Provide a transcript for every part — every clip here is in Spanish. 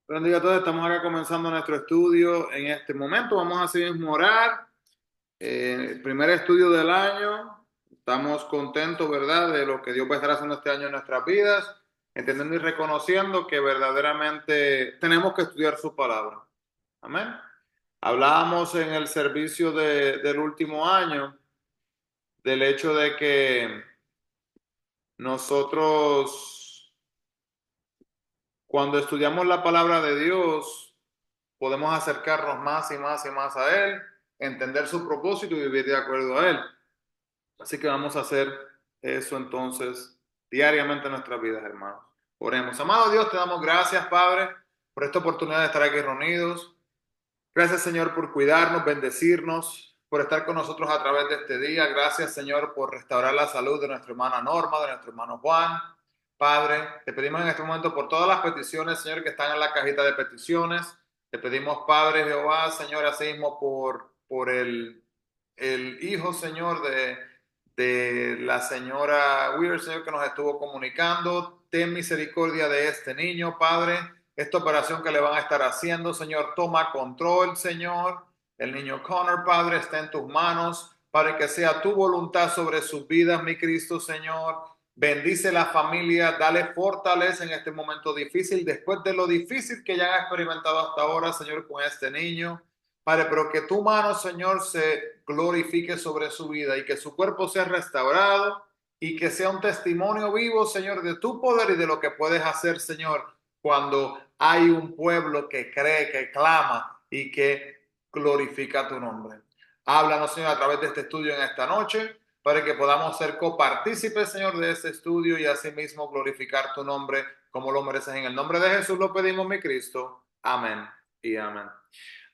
Buenos días a todos, estamos acá comenzando nuestro estudio en este momento. Vamos a seguir orar. El primer estudio del año. Estamos contentos, ¿verdad?, de lo que Dios va a estar haciendo este año en nuestras vidas, entendiendo y reconociendo que verdaderamente tenemos que estudiar su palabra. Amén. Hablábamos en el servicio del último año del hecho de que nosotros, cuando estudiamos la palabra de Dios, podemos acercarnos más y más y más a Él, entender su propósito y vivir de acuerdo a Él. Así que vamos a hacer eso entonces diariamente en nuestras vidas, hermanos. Oremos. Amado Dios, te damos gracias, Padre, por esta oportunidad de estar aquí reunidos. Gracias, Señor, por cuidarnos, bendecirnos, por estar con nosotros a través de este día. Gracias, Señor, por restaurar la salud de nuestra hermana Norma, de nuestro hermano Juan. Padre, te pedimos en este momento por todas las peticiones, Señor, que están en la cajita de peticiones. Te pedimos, Padre Jehová, Señor, así mismo por el hijo, Señor, de la señora Weir, Señor, que nos estuvo comunicando. Ten misericordia de este niño, Padre. Esta operación que le van a estar haciendo, Señor, toma control, Señor. El niño Connor, Padre, está en tus manos. Padre, que sea tu voluntad sobre sus vidas, mi Cristo, Señor. Bendice la familia, dale fortaleza en este momento difícil, después de lo difícil que ya han experimentado hasta ahora, Señor, con este niño. Padre, pero que tu mano, Señor, se glorifique sobre su vida y que su cuerpo sea restaurado y que sea un testimonio vivo, Señor, de tu poder y de lo que puedes hacer, Señor, cuando hay un pueblo que cree, que clama y que glorifica tu nombre. Háblanos, Señor, a través de este estudio en esta noche, para que podamos ser copartícipes, Señor, de este estudio y asimismo glorificar tu nombre como lo mereces. En el nombre de Jesús lo pedimos, mi Cristo. Amén y amén.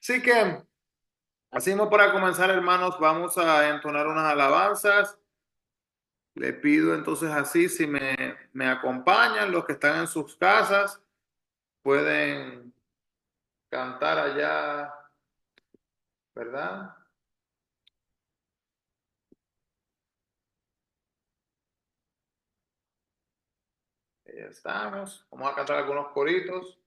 Así que, así mismo para comenzar, hermanos, vamos a entonar unas alabanzas. Le pido entonces así, si me acompañan, los que están en sus casas, pueden cantar allá, ¿verdad? Ya estamos. Vamos a cantar algunos coritos.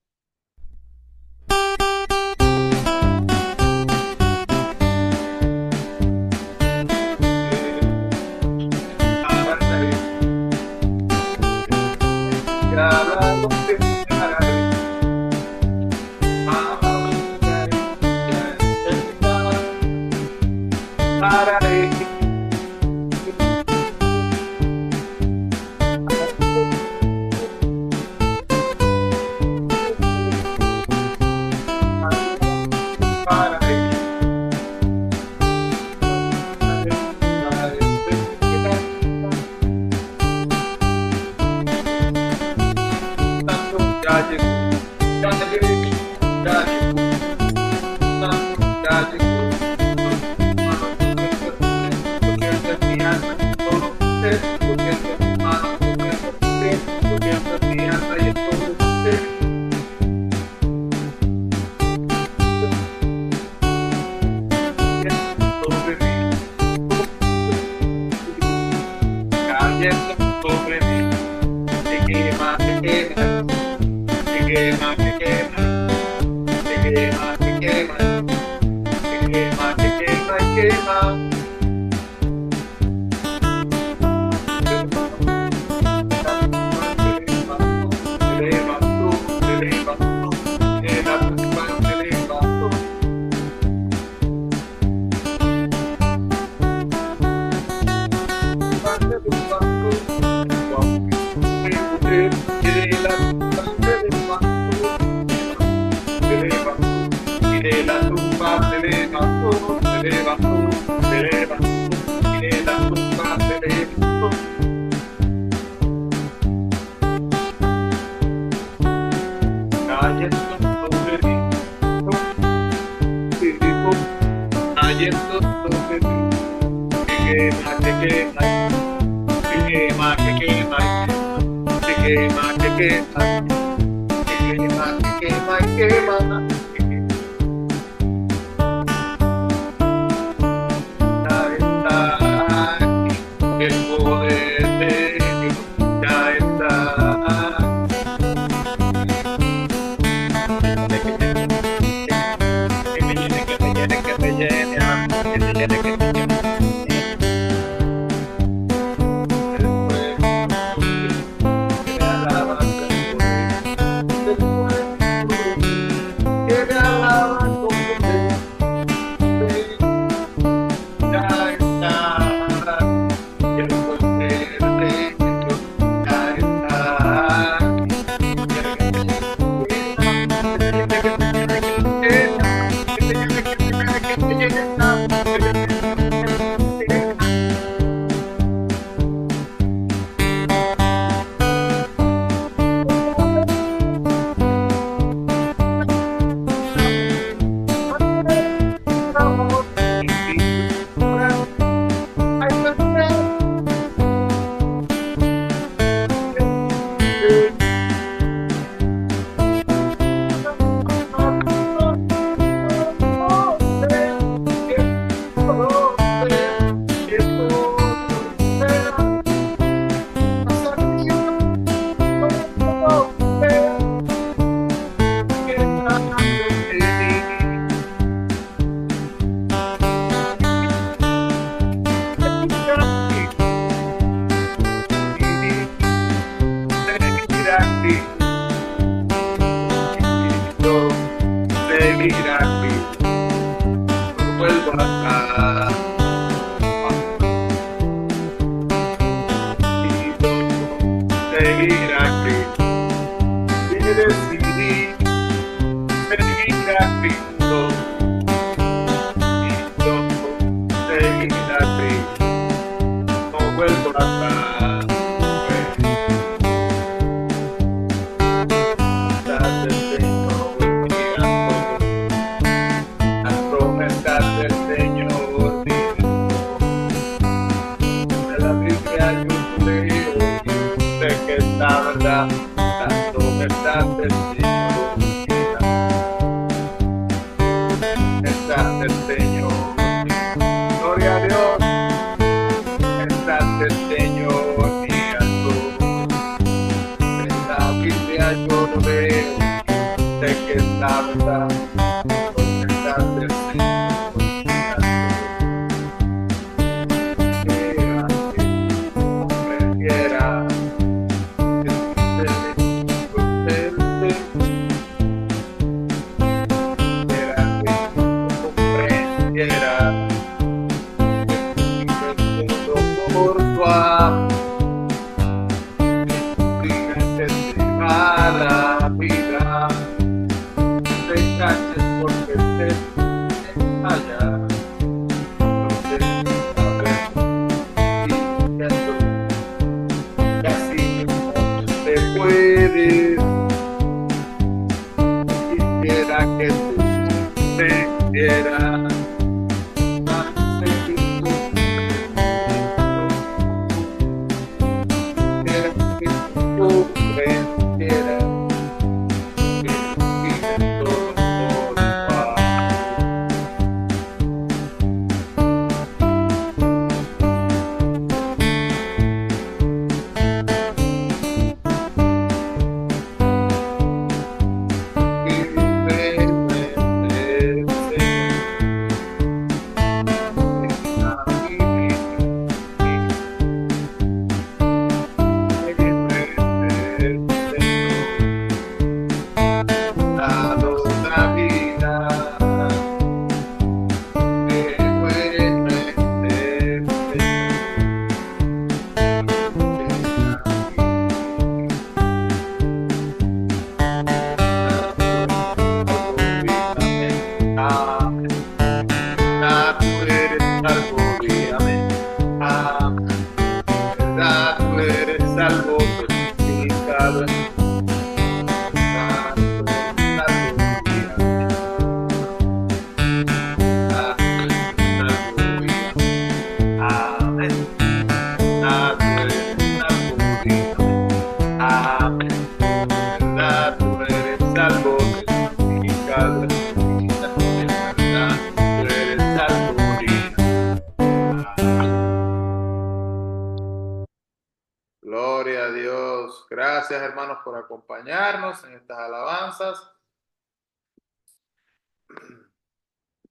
Gloria a Dios. Gracias, hermanos, por acompañarnos en estas alabanzas.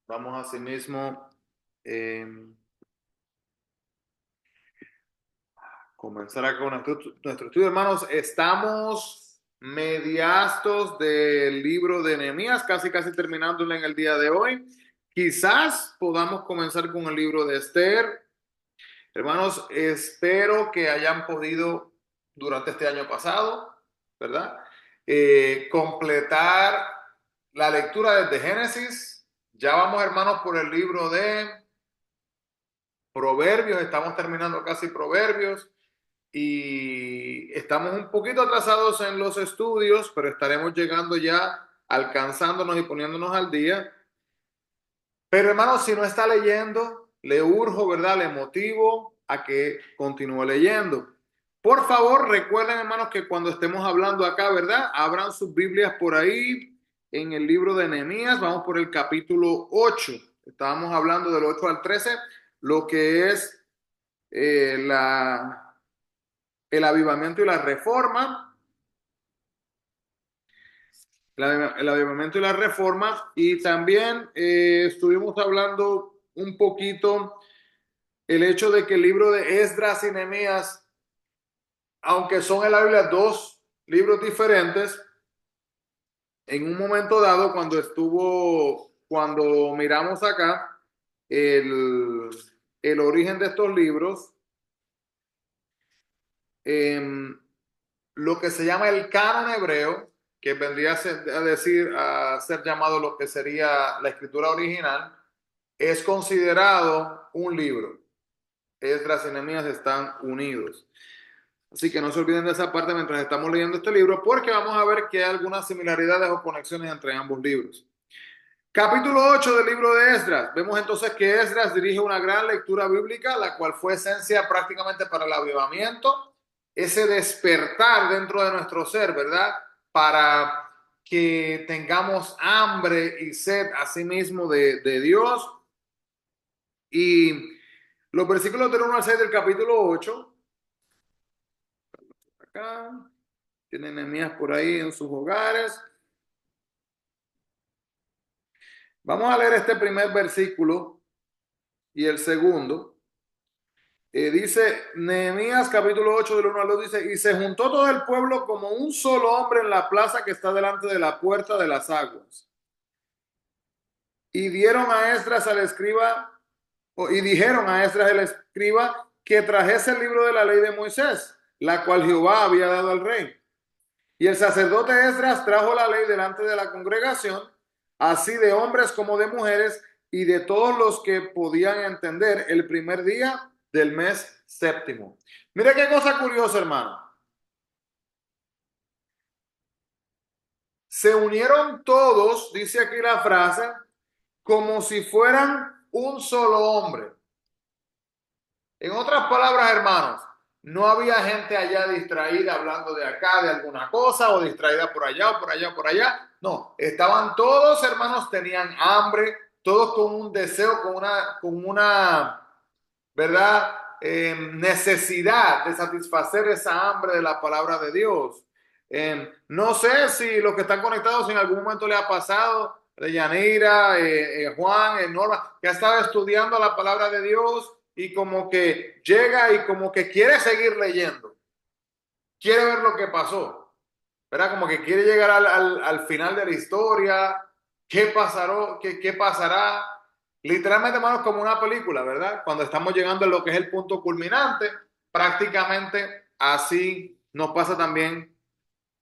Vamos asimismo eh, comenzar acá con nuestro estudio, hermanos. Estamos mediastos del libro de Nehemías, casi terminándolo en el día de hoy. Quizás podamos comenzar con el libro de Esther. Hermanos, espero que hayan podido durante este año pasado, ¿verdad? Completar la lectura desde Génesis. Ya vamos, hermanos, por el libro de Proverbios. Estamos terminando casi Proverbios y estamos un poquito atrasados en los estudios, pero estaremos llegando ya, alcanzándonos y poniéndonos al día. Pero hermano, si no está leyendo, le urjo, ¿verdad? Le motivo a que continúe leyendo. Por favor, recuerden, hermanos, que cuando estemos hablando acá, ¿verdad? Abran sus Biblias por ahí en el libro de Nehemías. Vamos por el capítulo 8. Estábamos hablando del 8 al 13, lo que es el avivamiento y la reforma. El avivamiento y la reforma. Y también estuvimos hablando un poquito el hecho de que el libro de Esdras y Nehemías, aunque son en la Biblia dos libros diferentes, en un momento dado, cuando miramos acá el, el origen de estos libros, eh, lo que se llama el canon hebreo, que vendría a ser llamado lo que sería la escritura original, es considerado un libro. Esdras y Nehemías están unidos. Así que no se olviden de esa parte mientras estamos leyendo este libro, porque vamos a ver que hay algunas similaridades o conexiones entre ambos libros. Capítulo 8 del libro de Esdras. Vemos entonces que Esdras dirige una gran lectura bíblica, la cual fue esencia prácticamente para el avivamiento, ese despertar dentro de nuestro ser, ¿verdad? Para que tengamos hambre y sed a sí mismo de Dios. Y los versículos del 1 al 6 del capítulo 8, acá, tienen Nehemías por ahí en sus hogares. Vamos a leer este primer versículo y el segundo. Dice Nehemías capítulo 8 del 1 al 2, dice, y se juntó todo el pueblo como un solo hombre en la plaza que está delante de la puerta de las aguas. Y dieron a Esdras al escriba, y dijeron a Esdras el escriba que trajese el libro de la ley de Moisés, la cual Jehová había dado al rey. Y el sacerdote Esdras trajo la ley delante de la congregación, así de hombres como de mujeres, y de todos los que podían entender el primer día del mes séptimo. Mira qué cosa curiosa, hermano. Se unieron todos, dice aquí la frase, como si fueran un solo hombre. En otras palabras, hermanos, no había gente allá distraída hablando de acá, de alguna cosa, o distraída por allá, o por allá, por allá. No, estaban todos, hermanos, tenían hambre, todos con un deseo, con una, ¿verdad? Necesidad de satisfacer esa hambre de la palabra de Dios. No sé si los que están conectados en algún momento le ha pasado, Yanira, Juan, Norma, que ha estado estudiando la palabra de Dios y como que llega y como que quiere seguir leyendo, quiere ver lo que pasó, ¿verdad? Como que quiere llegar al final de la historia, qué pasará. Literalmente, hermanos, como una película, ¿verdad? Cuando estamos llegando a lo que es el punto culminante, prácticamente así nos pasa también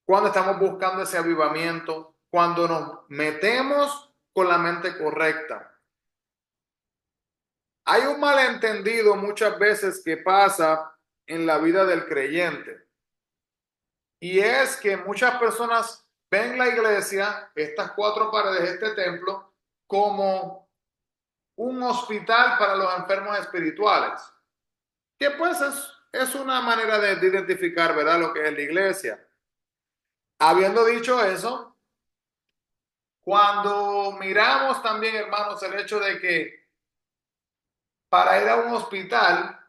cuando estamos buscando ese avivamiento, cuando nos metemos con la mente correcta. Hay un malentendido muchas veces que pasa en la vida del creyente y es que muchas personas ven la iglesia, estas cuatro paredes, este templo, como un hospital para los enfermos espirituales, que pues es una manera de identificar, ¿verdad?, lo que es la iglesia. Habiendo dicho eso, cuando miramos también, hermanos, el hecho de que para ir a un hospital,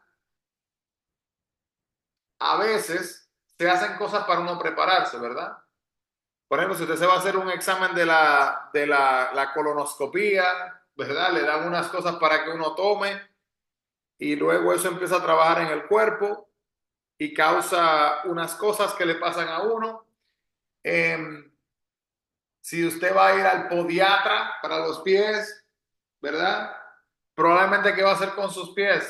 a veces se hacen cosas para uno prepararse, ¿verdad? Por ejemplo, si usted se va a hacer un examen de la colonoscopía, ¿verdad? Le dan unas cosas para que uno tome y luego eso empieza a trabajar en el cuerpo y causa unas cosas que le pasan a uno. Eh, si usted va a ir al podiatra para los pies, ¿verdad? Probablemente, ¿qué va a hacer con sus pies?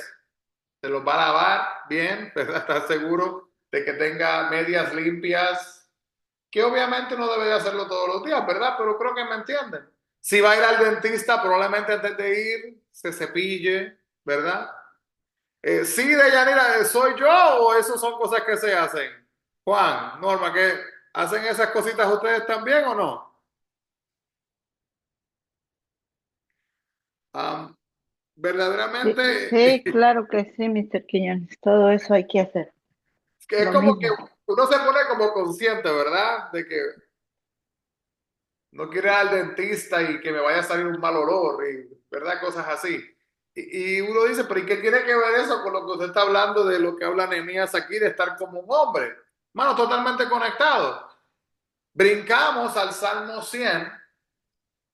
Se los va a lavar bien, ¿verdad? ¿Está seguro de que tenga medias limpias? Que obviamente no debe de hacerlo todos los días, ¿verdad? Pero creo que me entienden. Si va a ir al dentista, probablemente antes de ir se cepille, ¿verdad? Sí, Deyanira, ¿soy yo o eso son cosas que se hacen? Juan, Norma, ¿que hacen esas cositas ustedes también o no? Am, Sí, verdaderamente, sí, claro que sí, Mr. Quiñones. Todo eso hay que hacer. que es Lo como que mismo. uno se pone como consciente, ¿verdad? De que no quiero ir al dentista y que me vaya a salir un mal olor, y, ¿verdad? Cosas así. Y uno dice, pero ¿y qué tiene que ver eso con lo que usted está hablando de lo que habla Nehemías aquí, de estar como un hombre? Mano, totalmente conectado. Brincamos al Salmo 100,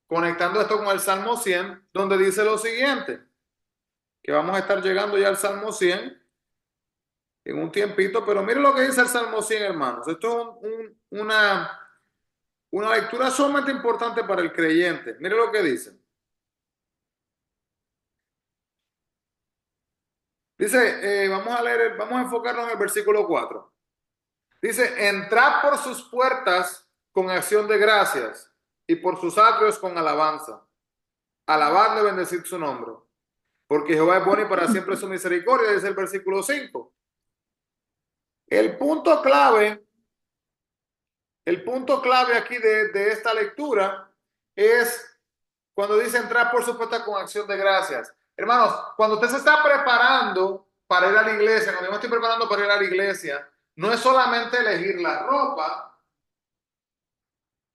conectando esto con el Salmo 100, donde dice lo siguiente, que vamos a estar llegando ya al Salmo 100 en un tiempito, pero mire lo que dice el Salmo 100, hermanos. Esto es una lectura sumamente importante para el creyente. Mire lo que dice. Dice, vamos a leer, vamos a enfocarnos en el versículo 4. Dice, entrad por sus puertas con acción de gracias y por sus atrios con alabanza. Alabadle, bendecid su nombre. Porque Jehová es bueno y para siempre su misericordia, dice el versículo 5. El punto clave, el punto clave aquí de esta lectura es cuando dice entrar por su puerta con acción de gracias. Hermanos, cuando usted se está preparando para ir a la iglesia, cuando yo me estoy preparando para ir a la iglesia, no es solamente elegir la ropa,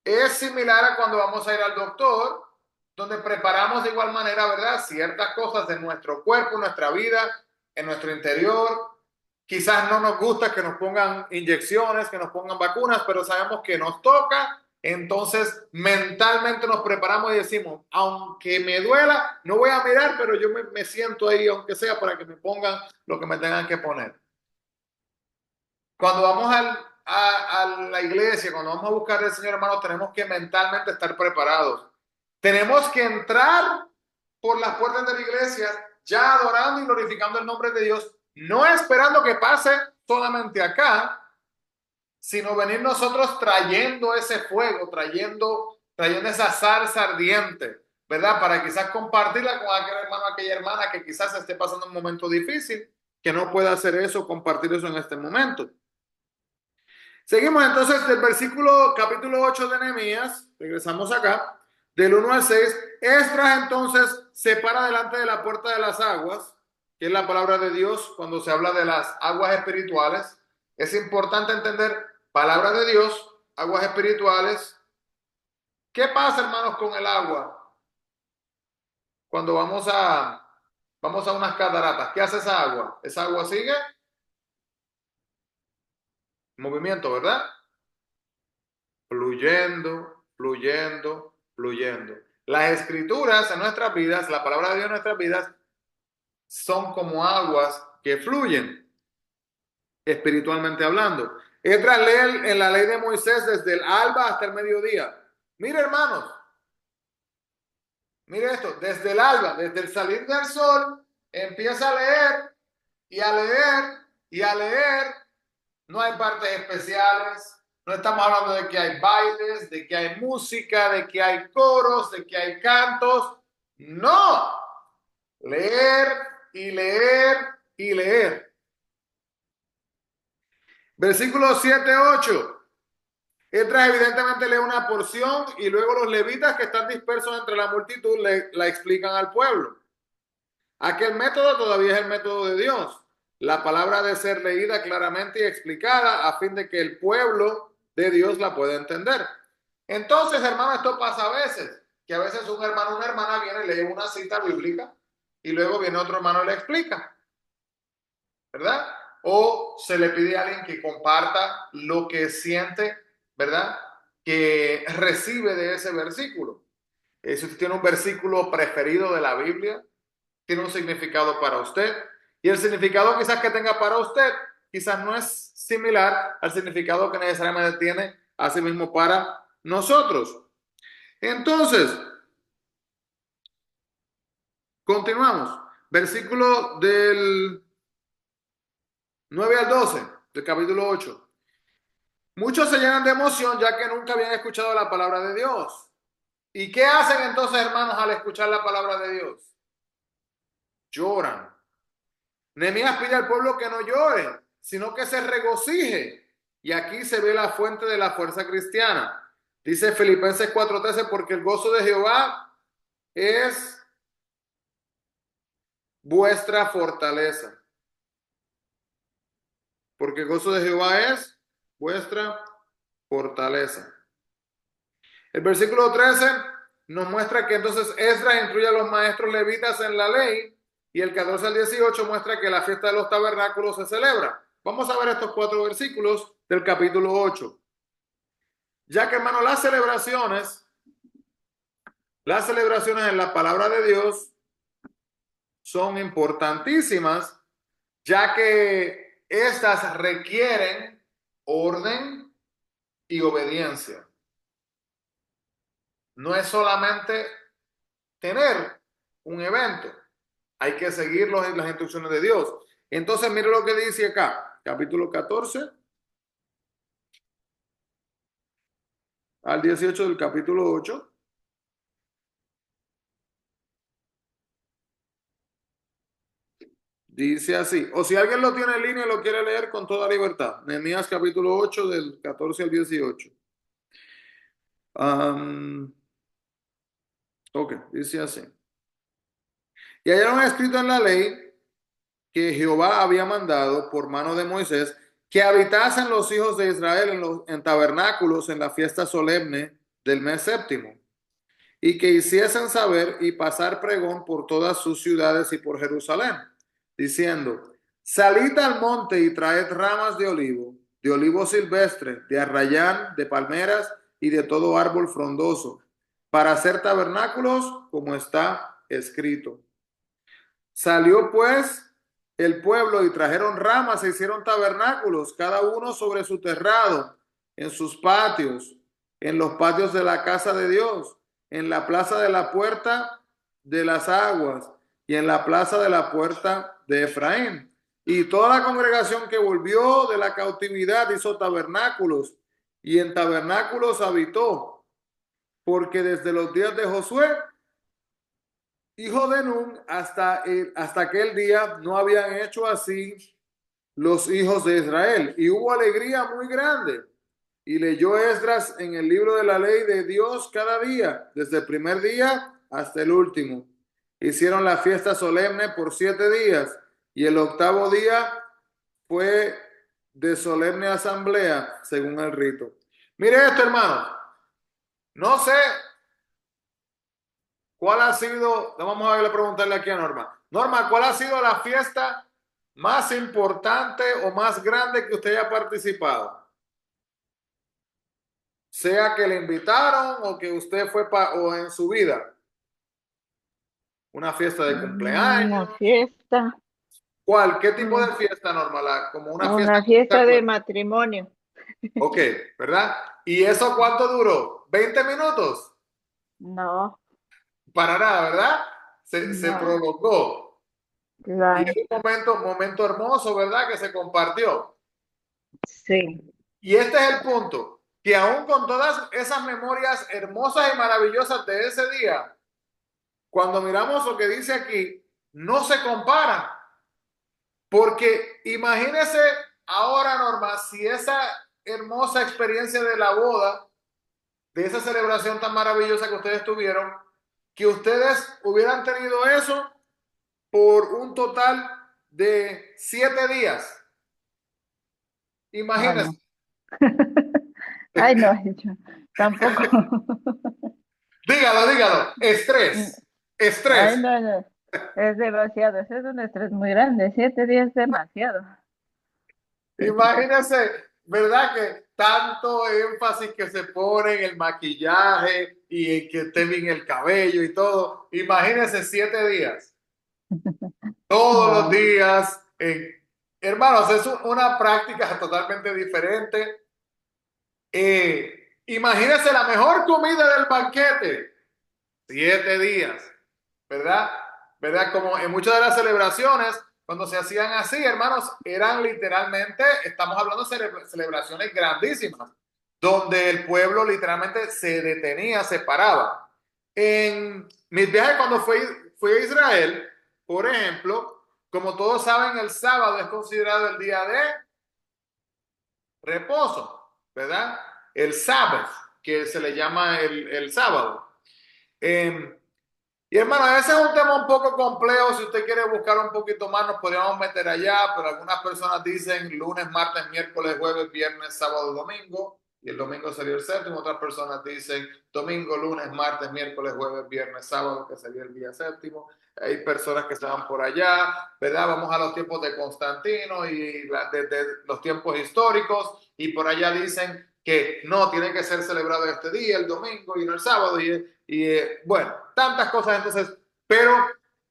es similar a cuando vamos a ir al doctor, donde preparamos de igual manera, ¿verdad? Ciertas cosas de nuestro cuerpo, nuestra vida, en nuestro interior. Quizás no nos gusta que nos pongan inyecciones, que nos pongan vacunas, pero sabemos que nos toca. Entonces, mentalmente nos preparamos y decimos, aunque me duela, no voy a mirar, pero yo me siento ahí, aunque sea para que me pongan lo que me tengan que poner. Cuando vamos a la iglesia, cuando vamos a buscar al Señor, hermano, tenemos que mentalmente estar preparados. Tenemos que entrar por las puertas de la iglesia ya adorando y glorificando el nombre de Dios, no esperando que pase solamente acá, sino venir nosotros trayendo ese fuego, trayendo esa salsa ardiente, ¿verdad? Para quizás compartirla con aquel hermano, aquella hermana que quizás esté pasando un momento difícil, que no pueda hacer eso, compartir eso en este momento. Seguimos entonces del versículo capítulo 8 de Nehemías, regresamos acá, del 1 al 6. Esdras entonces se para delante de la puerta de las aguas, que es la palabra de Dios cuando se habla de las aguas espirituales. Es importante entender palabra de Dios, aguas espirituales. ¿Qué pasa, hermanos, con el agua? Cuando vamos a unas cataratas, ¿qué hace esa agua? Esa agua sigue en movimiento, ¿verdad? Fluyendo, fluyendo, fluyendo. Las escrituras en nuestras vidas, la palabra de Dios en nuestras vidas, son como aguas que fluyen, espiritualmente hablando. Esdras lee en la ley de Moisés desde el alba hasta el mediodía. Mire, hermanos, mire esto, desde el alba, desde el salir del sol, empieza a leer y a leer y a leer. No hay partes especiales. No estamos hablando de que hay bailes, de que hay música, de que hay coros, de que hay cantos. No. Leer y leer y leer. Versículo 7, 8. Esdras evidentemente lee una porción y luego los levitas que están dispersos entre la multitud la explican al pueblo. Aquel método todavía es el método de Dios. La palabra debe ser leída claramente y explicada a fin de que el pueblo de Dios la pueda entender. Entonces, hermano, esto pasa a veces, que a veces un hermano o una hermana viene y lee una cita bíblica y luego viene otro hermano y le explica, ¿verdad? O se le pide a alguien que comparta lo que siente, ¿verdad? Que recibe de ese versículo. Si usted tiene un versículo preferido de la Biblia, tiene un significado para usted. Y el significado quizás que tenga para usted, quizás no es similar al significado que necesariamente tiene así mismo para nosotros. Entonces, continuamos. Versículo del 9 al 12 del capítulo 8. Muchos se llenan de emoción ya que nunca habían escuchado la palabra de Dios. ¿Y qué hacen entonces, hermanos, al escuchar la palabra de Dios? Lloran. Nehemías pide al pueblo que no llore, sino que se regocije. Y aquí se ve la fuente de la fuerza cristiana. Dice Filipenses 4:13, porque el gozo de Jehová es vuestra fortaleza. Porque el gozo de Jehová es vuestra fortaleza. El versículo 13 nos muestra que entonces Esdras incluye a los maestros levitas en la ley, y el 14 al 18 muestra que la fiesta de los tabernáculos se celebra. Vamos a ver estos 4 versículos del capítulo 8. Ya que, hermano, las celebraciones en la palabra de Dios son importantísimas, ya que estas requieren orden y obediencia. No es solamente tener un evento, hay que seguir las instrucciones de Dios. Entonces, mire lo que dice acá, capítulo 14 al 18 del capítulo 8. Dice así, o si alguien lo tiene en línea y lo quiere leer con toda libertad. Nehemías capítulo 8 del 14 al 18. Ok, dice así. Y hallaron escrito en la ley que Jehová había mandado por mano de Moisés que habitasen los hijos de Israel en tabernáculos en la fiesta solemne del mes séptimo, y que hiciesen saber y pasar pregón por todas sus ciudades y por Jerusalén, diciendo, salid al monte y traed ramas de olivo silvestre, de arrayán, de palmeras y de todo árbol frondoso, para hacer tabernáculos como está escrito. Salió pues el pueblo y trajeron ramas e hicieron tabernáculos, cada uno sobre su terrado, en sus patios, en los patios de la casa de Dios, en la plaza de la puerta de las aguas y en la plaza de la puerta de Efraín. Y toda la congregación que volvió de la cautividad hizo tabernáculos y en tabernáculos habitó, porque desde los días de Josué hijo de Nun, hasta aquel día no habían hecho así los hijos de Israel. Y hubo alegría muy grande. Y leyó Esdras en el libro de la ley de Dios cada día, desde el primer día hasta el último. Hicieron la fiesta solemne por 7 días, y el octavo día fue de solemne asamblea, según el rito. Mire esto, hermano. No sé ¿cuál ha sido? Vamos a preguntarle aquí a Norma. Norma, ¿cuál ha sido la fiesta más importante o más grande que usted haya participado? Sea que le invitaron o que usted fue o en su vida. Una fiesta de Una cumpleaños. fiesta, ¿Cuál? ¿Qué tipo mm, de fiesta, Norma? Como una fiesta una que usted fiesta de acuerda. matrimonio. Ok, ¿verdad? ¿Y eso cuánto duró? ¿20 minutos? No, Para nada, ¿verdad? Se no, prolongó. Y es claro, un momento hermoso, ¿verdad? Que se compartió. sí, Y este es el punto, que aún con todas esas memorias hermosas y maravillosas de ese día, cuando miramos lo que dice aquí, no se comparan. Porque imagínese ahora, Norma, si esa hermosa experiencia de la boda, de esa celebración tan maravillosa que ustedes tuvieron, que ustedes hubieran tenido eso por un total de 7 días. ah, Imagínense. no. Ay, no, yo tampoco. Dígalo, dígalo. Estrés. Ay, Estrés. no, no, es demasiado, ese es un estrés muy grande, 7 días es demasiado. Imagínense, ¿verdad? Que tanto énfasis que se pone en el maquillaje, y que esté bien el cabello y todo. Imagínense 7 días, todos los Wow. días. Hermanos, es una práctica totalmente diferente. Imagínense la mejor comida del banquete, 7 días, ¿verdad? ¿Verdad? Como en muchas de las celebraciones, cuando se hacían así, hermanos, eran literalmente, estamos hablando de celebraciones grandísimas, donde el pueblo literalmente se detenía, se paraba. En mis viajes cuando fui a Israel, por ejemplo, como todos saben, el sábado es considerado el día de reposo, ¿verdad? El Sabbath, que se le llama el sábado. Eh, y hermano, ese es un tema un poco complejo. Si usted quiere buscar un poquito más, nos podríamos meter allá, pero algunas personas dicen lunes, martes, miércoles, jueves, viernes, sábado, domingo, y el domingo sería el séptimo. Otras personas dicen domingo, lunes, martes, miércoles, jueves, viernes, sábado, que sería el día séptimo. Hay personas que estaban por allá, ¿verdad? Vamos a los tiempos de Constantino y de los tiempos históricos, y por allá dicen que no, tiene que ser celebrado este día, el domingo y no el sábado, bueno, tantas cosas entonces, pero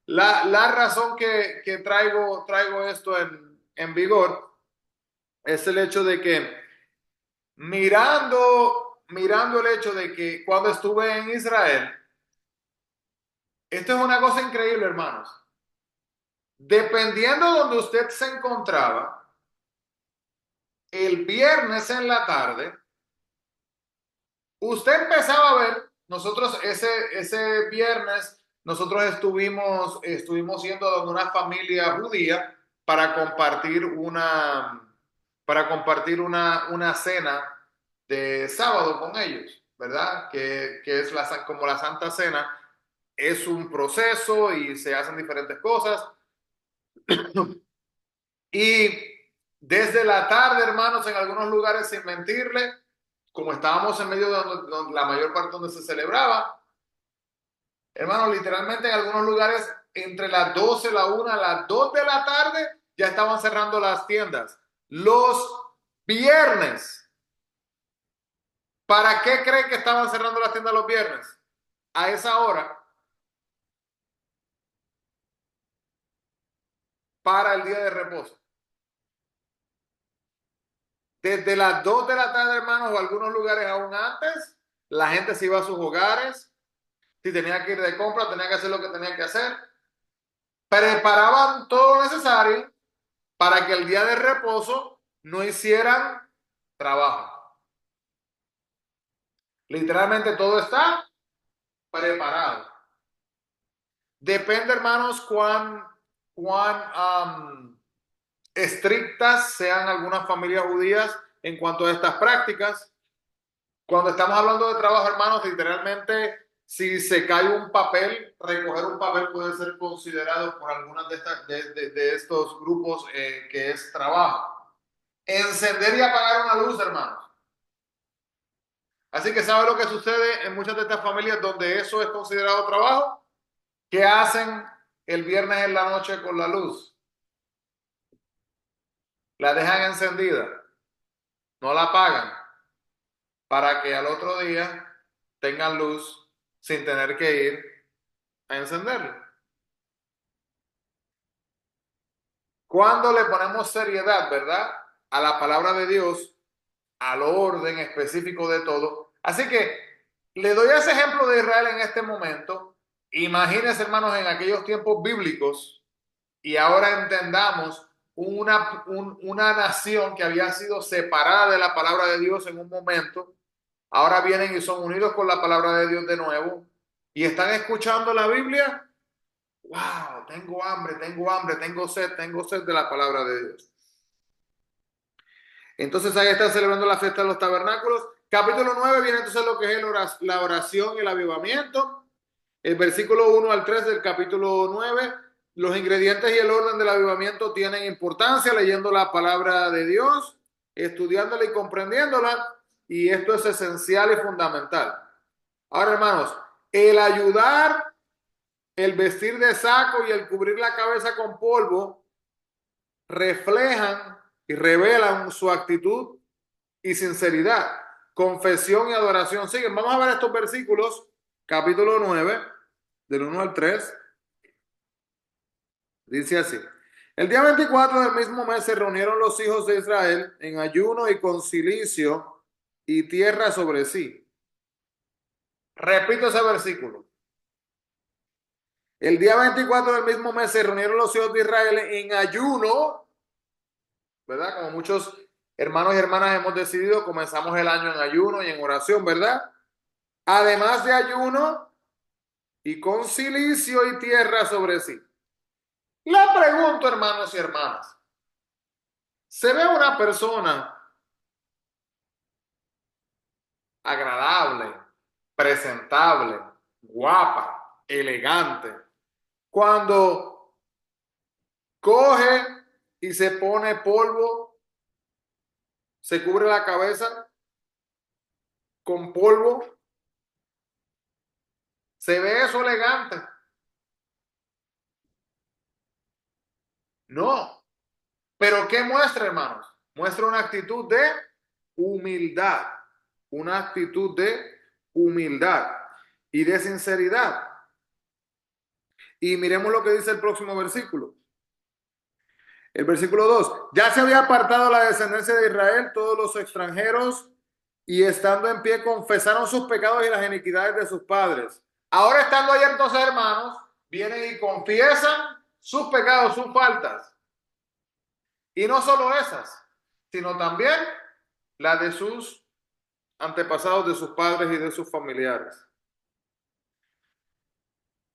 la razón que traigo esto en vigor es el hecho de que mirando el hecho de que cuando estuve en Israel, esto es una cosa increíble, hermanos. Dependiendo de donde usted se encontraba, el viernes en la tarde, usted empezaba a ver, nosotros ese viernes, nosotros estuvimos yendo donde una familia judía para compartir una cena de sábado con ellos, ¿verdad? Que es como la Santa Cena, es un proceso y se hacen diferentes cosas. Y desde la tarde, hermanos, en algunos lugares, sin mentirle, como estábamos en medio de donde la mayor parte donde se celebraba, hermanos, literalmente en algunos lugares, entre las 12, la 1, las 2 de la tarde, ya estaban cerrando las tiendas. Los viernes, ¿para qué creen que estaban cerrando las tiendas los viernes? A esa hora, para el día de reposo. Desde las 2 de la tarde, hermanos, o algunos lugares aún antes, la gente se iba a sus hogares. Si tenía que ir de compra, tenía que hacer lo que tenía que hacer. Preparaban todo lo necesario para que el día de reposo no hicieran trabajo. Literalmente todo está preparado. Depende, hermanos, cuán estrictas sean algunas familias judías en cuanto a estas prácticas. Cuando estamos hablando de trabajo, hermanos, literalmente, si se cae un papel, recoger un papel puede ser considerado por algunas de estos grupos que es trabajo. Encender y apagar una luz, hermanos. Así que ¿sabe lo que sucede en muchas de estas familias donde eso es considerado trabajo? ¿Qué hacen el viernes en la noche con la luz? La dejan encendida, no la apagan, para que al otro día tengan luz sin tener que ir a encenderla. Cuando le ponemos seriedad, ¿verdad? A la palabra de Dios, al orden específico de todo. Así que le doy ese ejemplo de Israel en este momento. Imagínense, hermanos, en aquellos tiempos bíblicos y ahora entendamos una nación que había sido separada de la palabra de Dios en un momento. Ahora vienen y son unidos con la palabra de Dios de nuevo y están escuchando la Biblia. Wow, tengo sed de la palabra de Dios. Entonces ahí están celebrando la fiesta de los tabernáculos. Capítulo 9 viene entonces lo que es la oración y el avivamiento. El versículo 1 al 3 del capítulo 9. Los ingredientes y el orden del avivamiento tienen importancia leyendo la palabra de Dios, estudiándola y comprendiéndola. Y esto es esencial y fundamental. Ahora, hermanos, el ayudar, el vestir de saco y el cubrir la cabeza con polvo reflejan y revelan su actitud y sinceridad. confesión y adoración siguen. Vamos a ver estos versículos, capítulo 9, del 1 al 3. Dice así. El día 24 del mismo mes se reunieron los hijos de Israel en ayuno y con cilicio y tierra sobre sí. Repito ese versículo. El día 24 del mismo mes se reunieron los hijos de Israel en ayuno, ¿verdad? Como muchos hermanos y hermanas hemos decidido, comenzamos el año en ayuno y en oración, ¿verdad? Además de ayuno y con cilicio y tierra sobre sí. Le pregunto, hermanos y hermanas, ¿se ve una persona agradable, presentable, guapa, elegante, cuando coge y se pone polvo, se cubre la cabeza con polvo? ¿Se ve eso elegante? No. ¿Pero qué muestra, hermanos? Muestra una actitud de humildad, una actitud de humildad y de sinceridad. Y miremos lo que dice el próximo versículo. El versículo 2. Ya se había apartado la descendencia de Israel, todos los extranjeros, y estando en pie confesaron sus pecados y las iniquidades de sus padres. Ahora estando ahí entonces, hermanos, vienen y confiesan sus pecados, sus faltas. Y no solo esas, sino también la de sus antepasados, de sus padres y de sus familiares.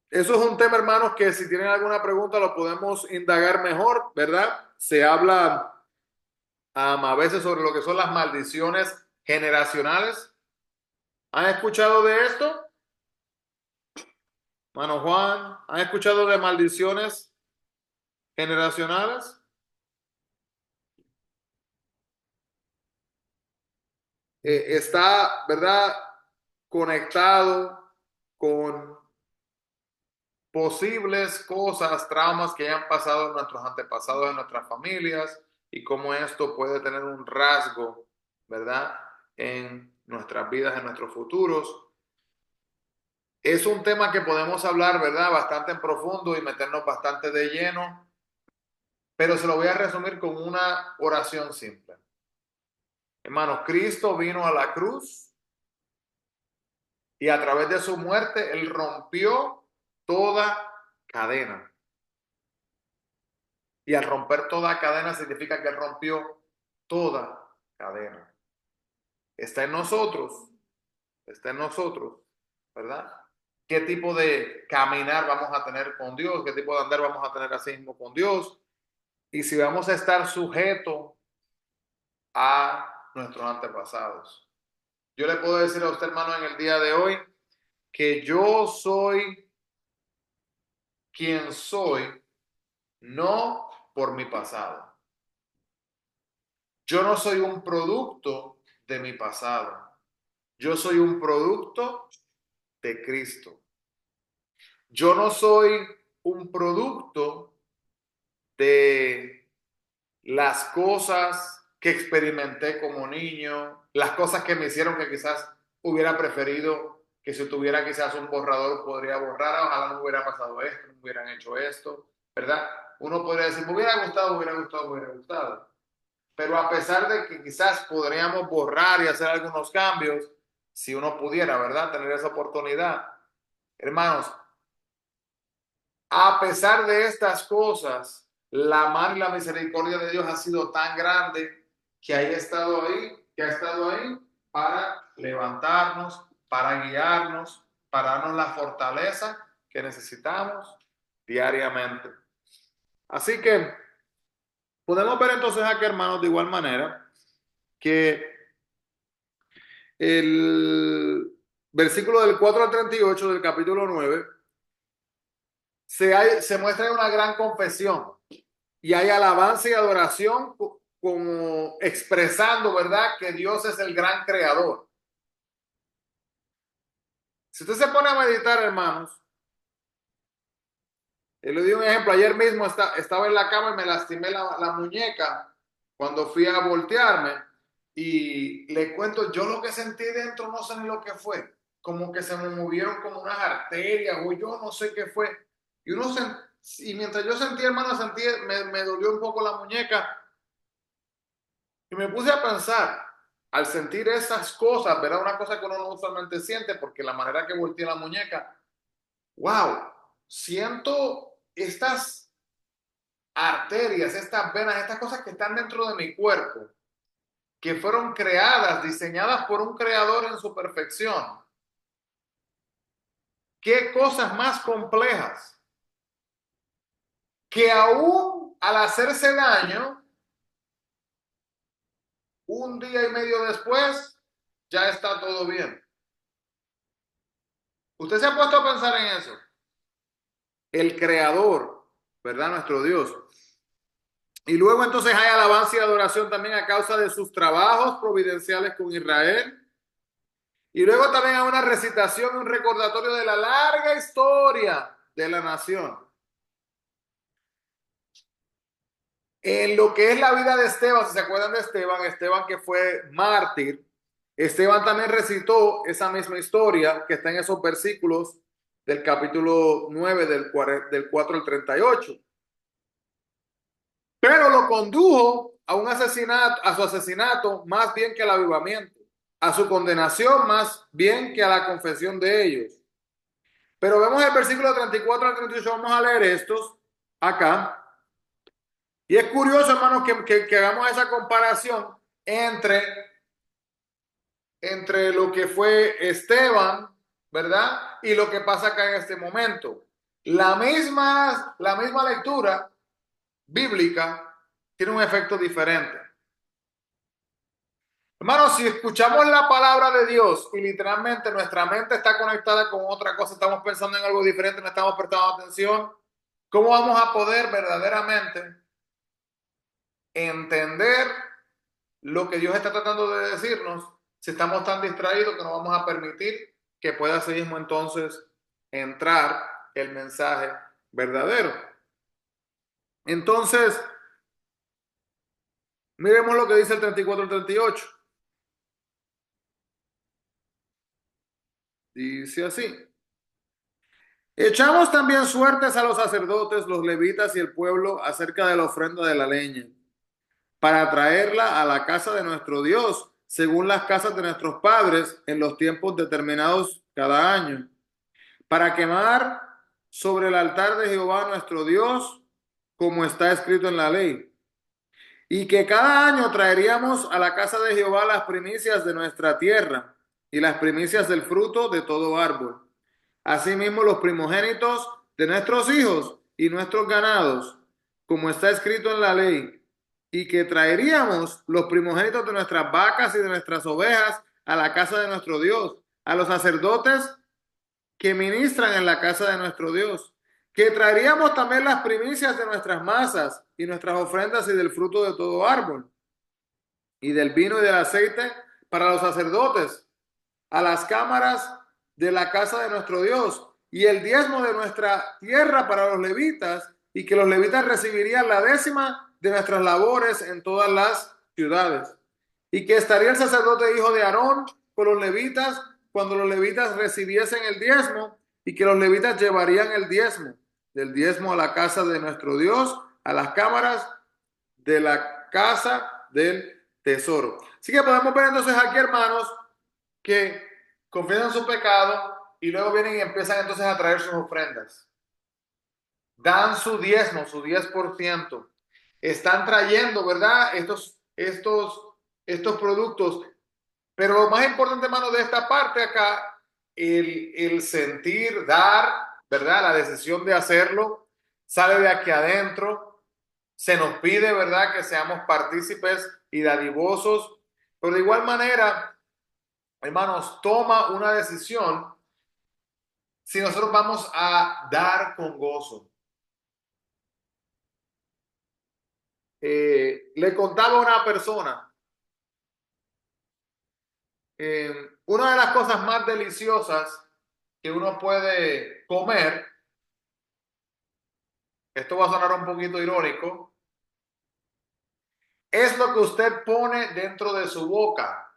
Eso es un tema, hermanos, que si tienen alguna pregunta lo podemos indagar mejor, ¿verdad? Se habla a veces sobre lo que son las maldiciones generacionales. ¿Han escuchado de esto? Mano Juan, ¿han escuchado de maldiciones generacionales? Está, ¿verdad? Conectado con posibles cosas, traumas que hayan pasado en nuestros antepasados, en nuestras familias, y cómo esto puede tener un rasgo, ¿verdad? En nuestras vidas, en nuestros futuros. Es un tema que podemos hablar, ¿verdad? Bastante en profundo y meternos bastante de lleno, pero se lo voy a resumir con una oración simple. Hermanos, Cristo vino a la cruz y a través de su muerte, Él rompió toda cadena. Y al romper toda cadena significa que Él rompió toda cadena. Está en nosotros, ¿verdad? ¿Qué tipo de caminar vamos a tener con Dios? ¿Qué tipo de andar vamos a tener así mismo con Dios? Y si vamos a estar sujetos a nuestros antepasados. Yo le puedo decir a usted, hermano, en el día de hoy, que yo soy quien soy, no por mi pasado. Yo no soy un producto de mi pasado. Yo soy un producto de Cristo. Yo no soy un producto de las cosas que experimenté como niño, las cosas que me hicieron que quizás hubiera preferido que si tuviera quizás un borrador podría borrar, ojalá no me hubiera pasado esto, no me hubieran hecho esto, ¿verdad? Uno podría decir, me hubiera gustado, me hubiera gustado, me hubiera gustado. Pero a pesar de que quizás podríamos borrar y hacer algunos cambios, si uno pudiera, ¿verdad? Tener esa oportunidad. Hermanos, a pesar de estas cosas, la mano y la misericordia de Dios ha sido tan grande que que ha estado ahí para levantarnos, para guiarnos, para darnos la fortaleza que necesitamos diariamente. Así que podemos ver entonces aquí, hermanos, de igual manera que el versículo del 4 al 38 del capítulo 9 se muestra una gran confesión y hay alabanza y adoración como expresando, ¿verdad?, que Dios es el gran creador. Si usted se pone a meditar, hermanos, le doy un ejemplo. Ayer mismo estaba en la cama y me lastimé la muñeca cuando fui a voltearme. Y le cuento, yo lo que sentí dentro no sé ni lo que fue, como que se me movieron como unas arterias o yo no sé qué fue. Y, y mientras yo sentí, hermano, sentí, me dolió un poco la muñeca y me puse a pensar, al sentir esas cosas, ¿verdad? Una cosa que uno no usualmente siente porque la manera que volteé la muñeca, wow, siento estas arterias, estas venas, estas cosas que están dentro de mi cuerpo, que fueron creadas, diseñadas por un creador en su perfección. Qué cosas más complejas que aún al hacerse daño, un día y medio después, ya está todo bien. ¿Usted se ha puesto a pensar en eso? El creador, ¿verdad? Nuestro Dios. Y luego entonces hay alabanza y adoración también a causa de sus trabajos providenciales con Israel. Y luego también hay una recitación, un recordatorio de la larga historia de la nación. En lo que es la vida de Esteban, si se acuerdan de Esteban, Esteban que fue mártir, Esteban también recitó esa misma historia que está en esos versículos del capítulo 9 del 4 al 38. Pero lo condujo a un asesinato, a su asesinato más bien que al avivamiento, a su condenación más bien que a la confesión de ellos. Pero vemos el versículo 34 al 38, vamos a leer estos acá. Y es curioso, hermanos, que hagamos esa comparación entre, entre lo que fue Esteban, ¿verdad? Y lo que pasa acá en este momento. La misma lectura bíblica tiene un efecto diferente. Hermanos, si escuchamos la palabra de Dios y literalmente nuestra mente está conectada con otra cosa, estamos pensando en algo diferente, no estamos prestando atención, ¿cómo vamos a poder verdaderamente entender lo que Dios está tratando de decirnos si estamos tan distraídos que no vamos a permitir que pueda así mismo entonces entrar el mensaje verdadero? Entonces, miremos lo que dice el 34 al 38. Dice así: echamos también suertes a los sacerdotes, los levitas y el pueblo acerca de la ofrenda de la leña, para traerla a la casa de nuestro Dios, según las casas de nuestros padres, en los tiempos determinados cada año, para quemar sobre el altar de Jehová nuestro Dios, como está escrito en la ley. Y que cada año traeríamos a la casa de Jehová las primicias de nuestra tierra y las primicias del fruto de todo árbol. Asimismo, los primogénitos de nuestros hijos y nuestros ganados, como está escrito en la ley. Y que traeríamos los primogénitos de nuestras vacas y de nuestras ovejas a la casa de nuestro Dios, a los sacerdotes que ministran en la casa de nuestro Dios, que traeríamos también las primicias de nuestras masas y nuestras ofrendas y del fruto de todo árbol, y del vino y del aceite para los sacerdotes, a las cámaras de la casa de nuestro Dios, y el diezmo de nuestra tierra para los levitas, y que los levitas recibirían la décima de nuestras labores en todas las ciudades, y que estaría el sacerdote hijo de Aarón con los levitas cuando los levitas recibiesen el diezmo, y que los levitas llevarían el diezmo, del diezmo a la casa de nuestro Dios, a las cámaras de la casa del tesoro. Así que podemos ver entonces aquí, hermanos, que confiesan su pecado y luego vienen y empiezan entonces a traer sus ofrendas. Dan su diezmo, su 10%. Están trayendo, ¿verdad? Estos productos. Pero lo más importante, hermano, de esta parte acá, el sentir, dar, ¿verdad? La decisión de hacerlo, sale de aquí adentro. Se nos pide, ¿verdad? Que seamos partícipes y dadivosos. Pero de igual manera, hermanos, toma una decisión si nosotros vamos a dar con gozo. Le contaba a una persona, una de las cosas más deliciosas que uno puede comer, esto va a sonar un poquito irónico, es lo que usted pone dentro de su boca,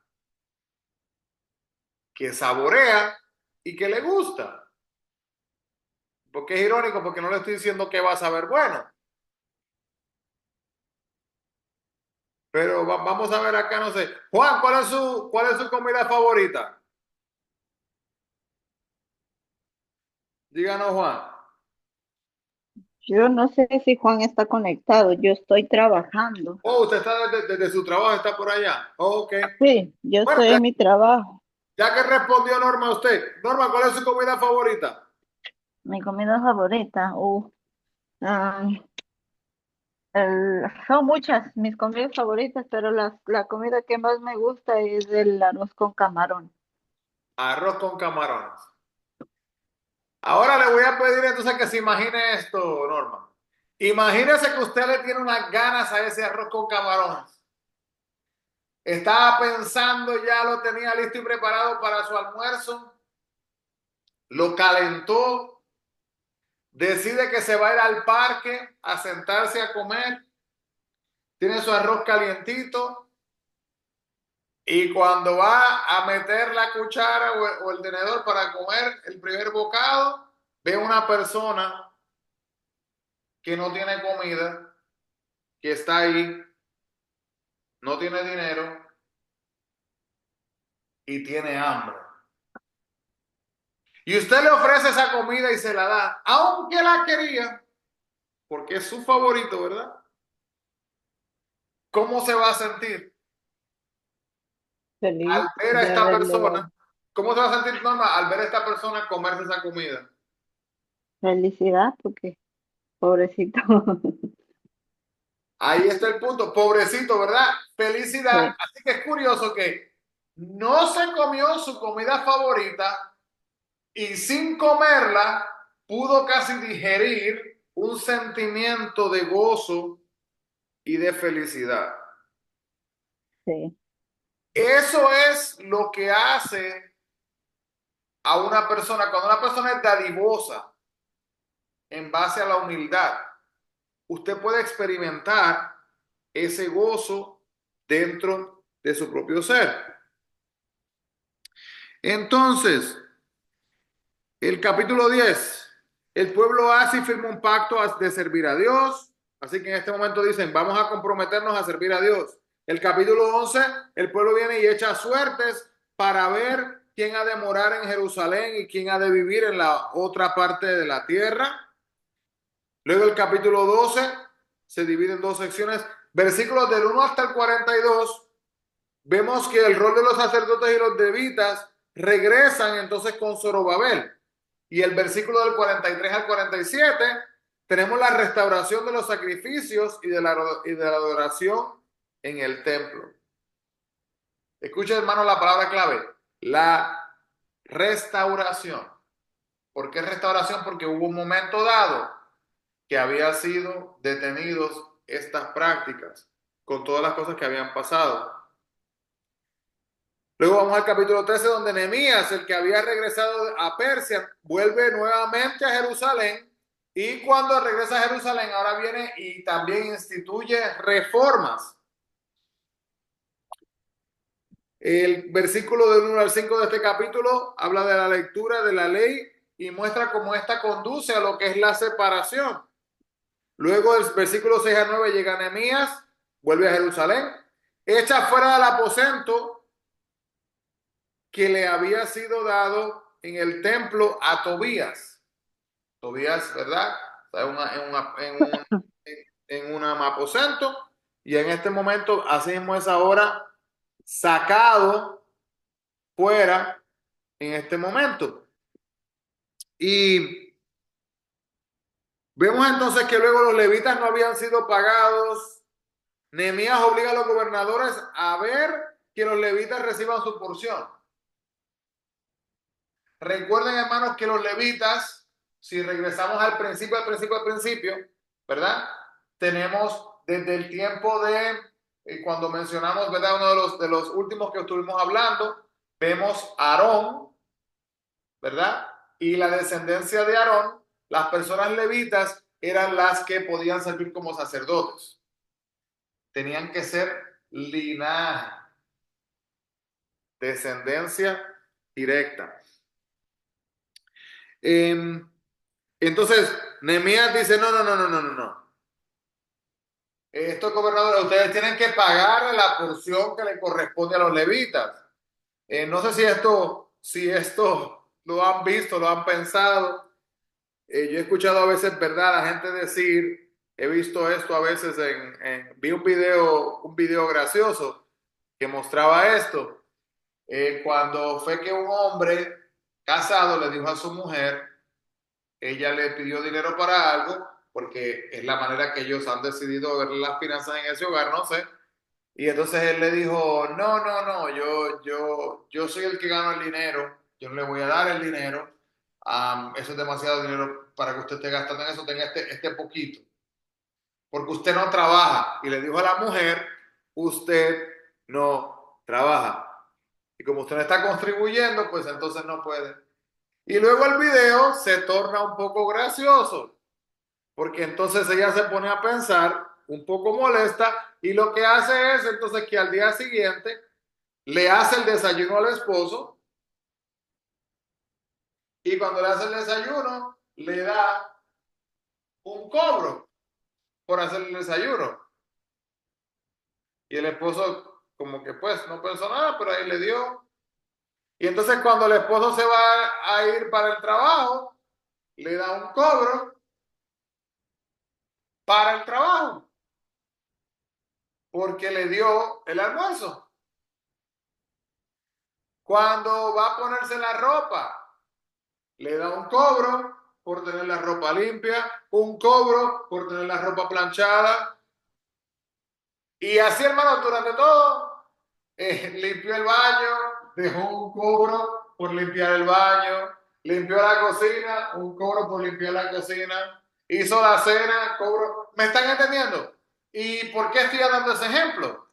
que saborea y que le gusta. Porque es irónico, porque no le estoy diciendo que va a saber bueno. Pero vamos a ver acá, no sé. Juan, cuál es su comida favorita? Díganos, Juan. Yo no sé si Juan está conectado, yo estoy trabajando. Oh, usted está desde su trabajo, está por allá. Oh, ok. Sí, yo Bueno, estoy en mi trabajo. ya que respondió Norma a usted. Norma, ¿cuál es su comida favorita? Mi comida favorita, ah, son muchas mis comidas favoritas, pero la comida que más me gusta es el arroz con camarón. Arroz con camarones. Ahora le voy a pedir entonces que se imagine esto, Norma. Imagínese que usted le tiene unas ganas a ese arroz con camarones. Estaba pensando, ya lo tenía listo y preparado para su almuerzo. Lo calentó, decide que se va a ir al parque a sentarse a comer. Tiene su arroz calientito y cuando va a meter la cuchara o el tenedor para comer el primer bocado, ve una persona que no tiene comida, que está ahí, no tiene dinero y tiene hambre. Y usted le ofrece esa comida y se la da, aunque la quería, porque es su favorito, ¿verdad? ¿Cómo se va a sentir al Feliz ver a de esta haberle dado persona? ¿Cómo se va a sentir Norma al ver a esta persona comerse esa comida? felicidad, porque pobrecito. Ahí está el punto, pobrecito, ¿verdad? Felicidad. Sí, Así que es curioso que no se comió su comida favorita y sin comerla pudo casi digerir un sentimiento de gozo y de felicidad. sí, Eso es lo que hace a una persona, cuando una persona es dadivosa en base a la humildad, usted puede experimentar ese gozo dentro de su propio ser. Entonces, el capítulo 10, el pueblo hace y firma un pacto de servir a Dios, así que en este momento dicen, vamos a comprometernos a servir a Dios. El capítulo 11, el pueblo viene y echa suertes para ver quién ha de morar en Jerusalén y quién ha de vivir en la otra parte de la tierra. Luego el capítulo 12 se divide en dos secciones, versículos del 1 hasta el 42, vemos que el rol de los sacerdotes y los levitas regresan entonces con Zorobabel. Y el versículo del 43 al 47, tenemos la restauración de los sacrificios y de la adoración en el templo. Escucha, hermano, la palabra clave, la restauración. ¿Por qué restauración? Porque hubo un momento dado que había sido detenidos estas prácticas con todas las cosas que habían pasado. Luego vamos al capítulo 13 donde Nehemías, el que había regresado a Persia, vuelve nuevamente a Jerusalén y cuando regresa a Jerusalén ahora viene y también instituye reformas. El versículo del 1 al 5 de este capítulo habla de la lectura de la ley y muestra cómo esta conduce a lo que es la separación. Luego del versículo 6 al 9 llega Nehemías, vuelve a Jerusalén, echa fuera del aposento que le había sido dado en el templo a Tobías. Tobías, ¿verdad? Está en un aposento y en este momento, así mismo es ahora sacado fuera en este momento. Y vemos entonces que luego los levitas no habían sido pagados. Nehemías obliga a los gobernadores a ver que los levitas reciban su porción. Recuerden, hermanos, que los levitas, si regresamos al principio, ¿verdad? Tenemos desde el tiempo de, cuando mencionamos, ¿verdad? Uno de los últimos que estuvimos hablando, vemos a Aarón, ¿verdad? Y la descendencia de Aarón, las personas levitas eran las que podían servir como sacerdotes. tenían que ser linaje, descendencia directa. Eh, entonces, Nehemías dice, no, no, no, no, no, no, no. Estos gobernadores, ustedes tienen que pagar la porción que le corresponde a los levitas. No sé si esto lo han visto, lo han pensado. Yo he escuchado a veces, ¿verdad? La gente decir, he visto esto a veces vi un video gracioso que mostraba esto. Cuando fue que un hombre casado le dijo a su mujer, ella le pidió dinero para algo, porque es la manera que ellos han decidido ver las finanzas en ese hogar, no sé. Y entonces él le dijo, no, no, no, yo soy el que gano el dinero, yo no le voy a dar el dinero, eso es demasiado dinero para que usted esté gastando en eso, tenga este poquito, porque usted no trabaja. Y le dijo a la mujer, usted no trabaja. Y como usted no está contribuyendo, pues entonces no puede. Y luego el video se torna un poco gracioso, porque entonces ella se pone a pensar, un poco molesta, y lo que hace es entonces que al día siguiente le hace el desayuno al esposo, y cuando le hace el desayuno le da un cobro por hacer el desayuno. Y el esposo como que pues no pensó nada, pero ahí le dio. Y entonces cuando el esposo se va a ir para el trabajo, le da un cobro para el trabajo, porque le dio el almuerzo. Cuando va a ponerse la ropa, le da un cobro por tener la ropa limpia, un cobro por tener la ropa planchada. Y así, hermano, durante todo, limpió el baño, dejó un cobro por limpiar el baño, limpió la cocina, un cobro por limpiar la cocina, hizo la cena, cobro. ¿Me están entendiendo? ¿Y por qué estoy dando ese ejemplo?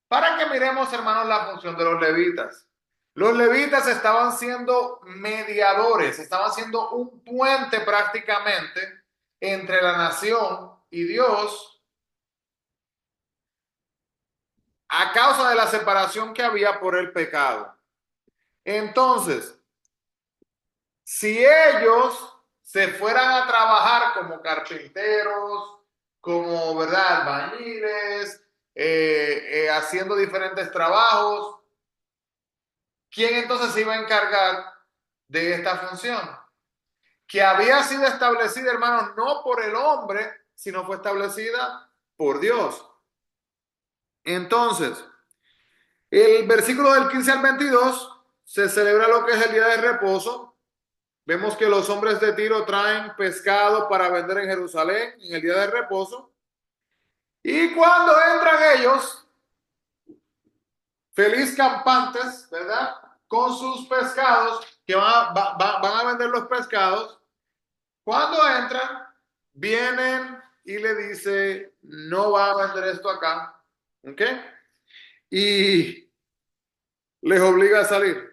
Para que miremos, hermanos, la función de los levitas. Los levitas estaban siendo mediadores, estaban siendo un puente prácticamente entre la nación y Dios a causa de la separación que había por el pecado. Entonces, si ellos se fueran a trabajar como carpinteros, como, ¿verdad?, albañiles, haciendo diferentes trabajos, ¿quién entonces se iba a encargar de esta función? Que había sido establecida, hermanos, no por el hombre, sino fue establecida por Dios. Entonces, el versículo del 15 al 22 se celebra lo que es el día de reposo. Vemos que los hombres de Tiro traen pescado para vender en Jerusalén en el día de reposo. Y cuando entran ellos, feliz campantes, ¿verdad? Con sus pescados, que van a vender los pescados. Cuando entran, vienen y le dice, no va a vender esto acá. ¿Ok? Y les obliga a salir.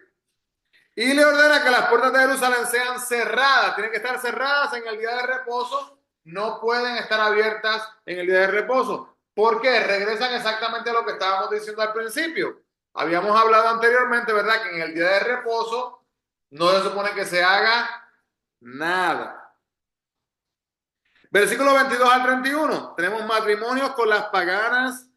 Y le ordena que las puertas de Jerusalén sean cerradas, tienen que estar cerradas en el día de reposo, no pueden estar abiertas en el día de reposo. ¿Por qué? Regresan exactamente a lo que estábamos diciendo al principio. Habíamos hablado anteriormente, ¿verdad? Que en el día de reposo no se supone que se haga nada. Versículo 22 al 31. Tenemos matrimonios con las paganas,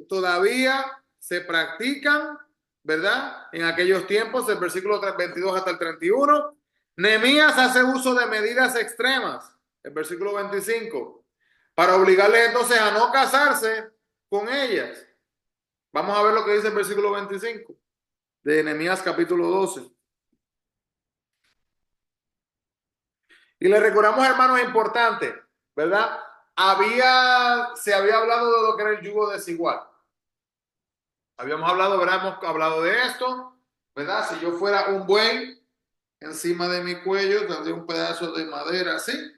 todavía se practican, ¿verdad? En aquellos tiempos, el versículo 22 hasta el 31. Nehemías hace uso de medidas extremas, el versículo 25, para obligarles entonces a no casarse con ellas. Vamos a ver lo que dice el versículo 25 de Nehemías capítulo 12. Y le recordamos, hermanos, es importante, ¿verdad? Se había hablado de lo que era el yugo desigual. Habíamos hablado, ¿verdad? Hemos hablado de esto, ¿verdad? Si yo fuera un buey encima de mi cuello, tendría un pedazo de madera así,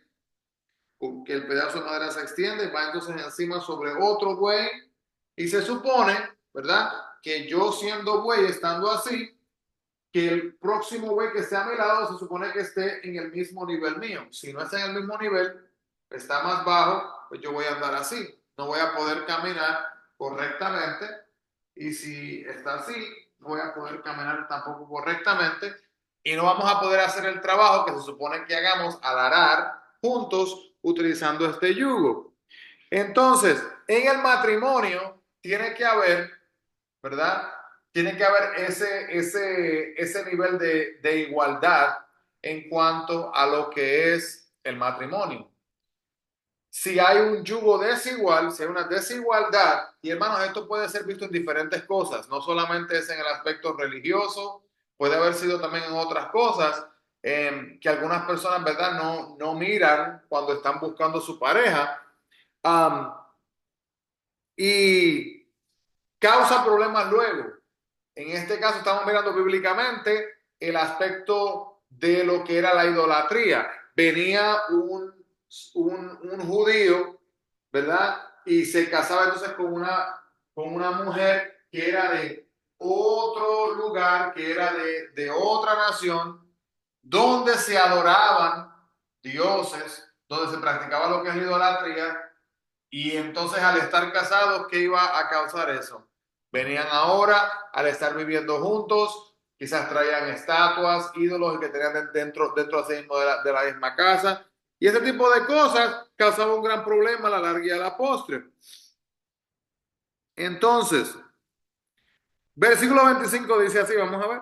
que el pedazo de madera se extiende, va entonces encima sobre otro buey, y se supone, ¿verdad? Que yo siendo buey, estando así, que el próximo güey que esté a mi lado se supone que esté en el mismo nivel mío. Si no está en el mismo nivel, está más bajo, pues yo voy a andar así. no voy a poder caminar correctamente. Y si está así, no voy a poder caminar tampoco correctamente. Y no vamos a poder hacer el trabajo que se supone que hagamos al arar juntos utilizando este yugo. Entonces, en el matrimonio tiene que haber, ¿verdad? Tiene que haber ese nivel de igualdad en cuanto a lo que es el matrimonio. Si hay un yugo desigual, si hay una desigualdad, y hermanos, esto puede ser visto en diferentes cosas, no solamente es en el aspecto religioso, puede haber sido también en otras cosas, que algunas personas, ¿verdad?, no miran cuando están buscando su pareja, um, y causa problemas luego. En este caso estamos mirando bíblicamente el aspecto de lo que era la idolatría. Venía un judío, ¿verdad? Y se casaba entonces con una mujer que era de otro lugar, que era de otra nación, donde se adoraban dioses, donde se practicaba lo que es la idolatría. Y entonces al estar casados, ¿qué iba a causar eso? Venían ahora, al estar viviendo juntos, quizás traían estatuas, ídolos que tenían dentro así mismo de la misma casa. Y ese tipo de cosas causaba un gran problema a la larga y a la postre. Entonces, versículo 25 dice así, vamos a ver,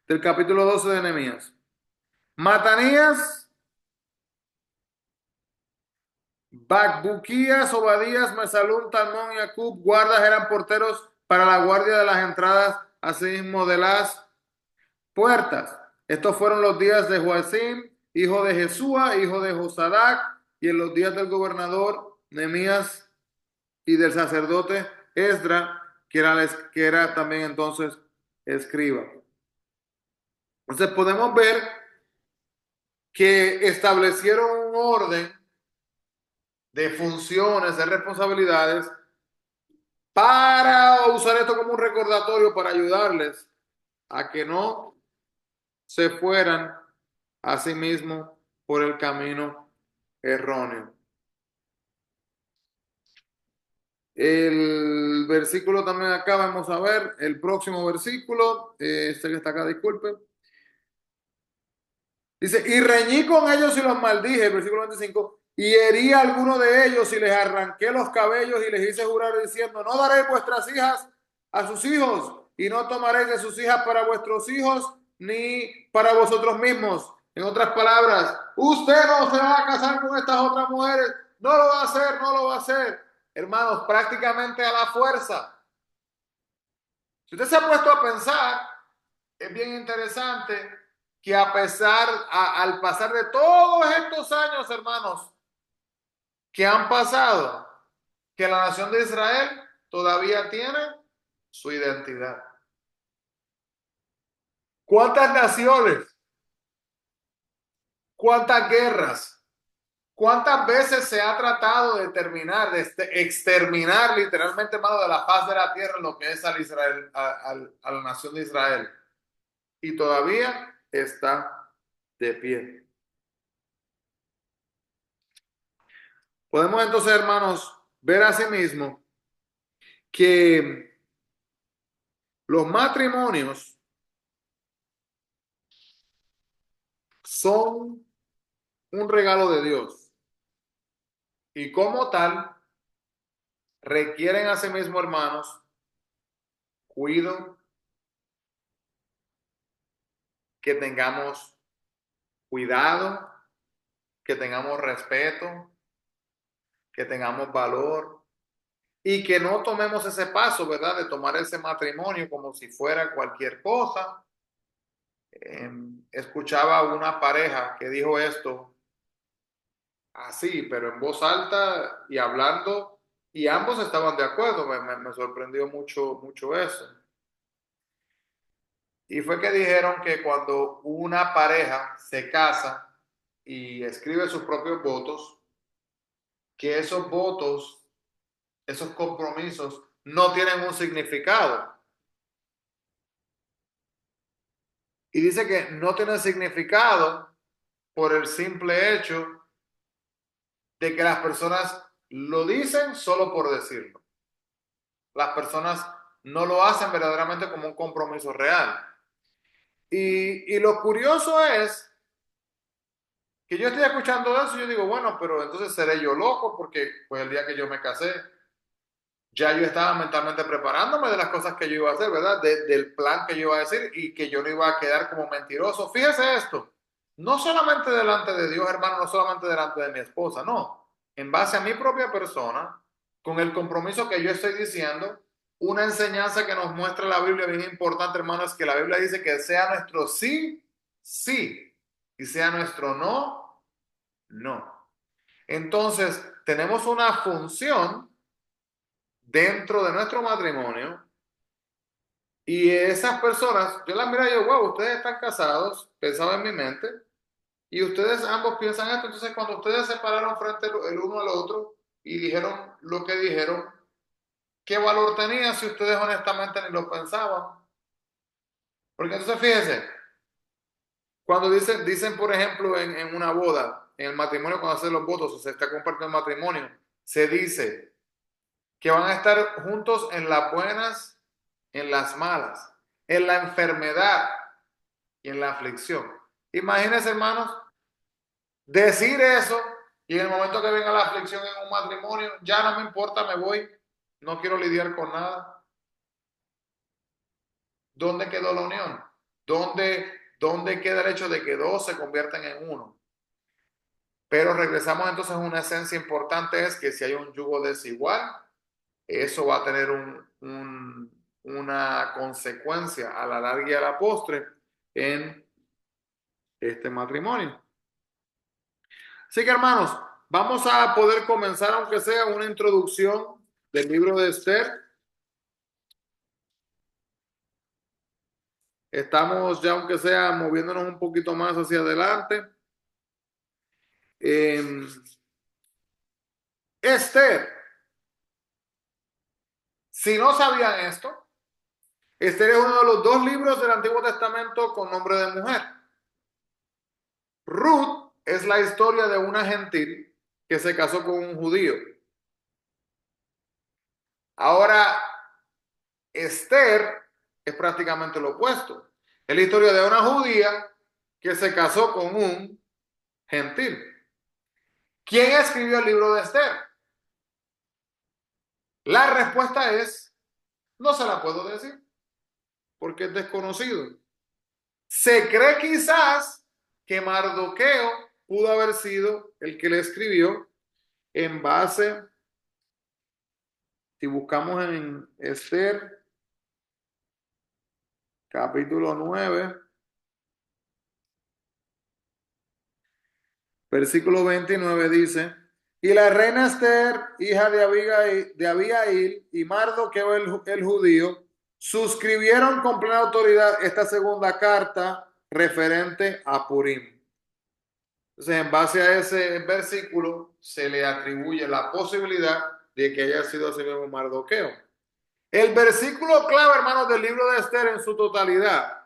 del capítulo 12 de Nehemías. Matanías, Bacbuquías, Obadías, Mesalún, Talmón y Acub, guardas eran porteros para la guardia de las entradas, asimismo de las puertas. Estos fueron los días de Joacim, hijo de Jesúa, hijo de Josadac, y en los días del gobernador Nehemías y del sacerdote Esdra, que era también entonces escriba. Entonces podemos ver que establecieron un orden de funciones, de responsabilidades, para usar esto como un recordatorio para ayudarles a que no se fueran a sí mismos por el camino erróneo. El versículo también acá, vamos a ver, el próximo versículo, este que está acá, disculpe. Dice, y reñí con ellos y los maldije, el versículo 25, y herí a alguno de ellos y les arranqué los cabellos y les hice jurar diciendo, no daréis vuestras hijas a sus hijos y no tomaréis de sus hijas para vuestros hijos ni para vosotros mismos. En otras palabras, usted no se va a casar con estas otras mujeres, no lo va a hacer, no lo va a hacer. Hermanos, prácticamente a la fuerza. Si usted se ha puesto a pensar, es bien interesante que al pasar de todos estos años, hermanos, que han pasado, que la nación de Israel todavía tiene su identidad. ¿Cuántas naciones? ¿Cuántas guerras? ¿Cuántas veces se ha tratado de terminar, de exterminar literalmente, hermano, de la faz de la tierra lo que es a la nación de Israel? Y todavía está de pie. Podemos entonces, hermanos, ver asimismo que los matrimonios son un regalo de Dios y como tal requieren asimismo, hermanos, cuidado, que tengamos cuidado, que tengamos respeto, que tengamos valor y que no tomemos ese paso, ¿verdad? De tomar ese matrimonio como si fuera cualquier cosa. Escuchaba una pareja que dijo esto así, pero en voz alta y hablando, y ambos estaban de acuerdo. Me sorprendió mucho eso. Y fue que dijeron que cuando una pareja se casa y escribe sus propios votos, que esos votos, esos compromisos, no tienen un significado. Y dice que no tienen significado por el simple hecho de que las personas lo dicen solo por decirlo. Las personas no lo hacen verdaderamente como un compromiso real. Y lo curioso es que yo estoy escuchando eso y yo digo, bueno, pero entonces seré yo loco porque pues el día que yo me casé, ya yo estaba mentalmente preparándome de las cosas que yo iba a hacer, ¿verdad? Del plan que yo iba a decir y que yo no iba a quedar como mentiroso. Fíjese esto, no solamente delante de Dios, hermano, no solamente delante de mi esposa, no. En base a mi propia persona, con el compromiso que yo estoy diciendo, una enseñanza que nos muestra la Biblia bien importante, hermano, es que la Biblia dice que sea nuestro sí, sí, y sea nuestro no, no. Entonces, tenemos una función dentro de nuestro matrimonio y esas personas, yo las miro y digo, wow, ustedes están casados, pensaba en mi mente, y ustedes ambos piensan esto, entonces cuando ustedes se pararon frente el uno al otro y dijeron lo que dijeron, ¿qué valor tenía si ustedes honestamente ni lo pensaban? Porque entonces fíjense, cuando dicen por ejemplo en una boda, en el matrimonio, cuando hacen los votos o se está compartiendo el matrimonio, se dice que van a estar juntos en las buenas, en las malas, en la enfermedad y en la aflicción. Imagínense, hermanos, decir eso y en el momento que venga la aflicción en un matrimonio, ya no me importa, me voy, no quiero lidiar con nada. ¿Dónde quedó la unión? ¿Dónde queda el hecho de que dos se convierten en uno? Pero regresamos entonces a una esencia importante, es que si hay un yugo desigual, eso va a tener una consecuencia a la larga y a la postre en este matrimonio. Así que hermanos, vamos a poder comenzar, aunque sea una introducción del libro de Esther. Estamos ya, aunque sea, moviéndonos un poquito más hacia adelante. Eh, Esther, si no sabían esto, Esther es uno de los dos libros del Antiguo Testamento con nombre de mujer. Ruth es la historia de una gentil que se casó con un judío. Ahora, Esther es prácticamente lo opuesto. Es la historia de una judía que se casó con un gentil. ¿Quién escribió el libro de Esther? La respuesta es, no se la puedo decir, porque es desconocido. Se cree quizás que Mardoqueo pudo haber sido el que le escribió en base, si buscamos en Esther, capítulo 9, versículo 29 dice, y la reina Esther, hija de Abigail y Mardoqueo el judío, suscribieron con plena autoridad esta segunda carta referente a Purim. Entonces, en base a ese versículo, se le atribuye la posibilidad de que haya sido así mismo Mardoqueo. El versículo clave, hermanos, del libro de Esther en su totalidad,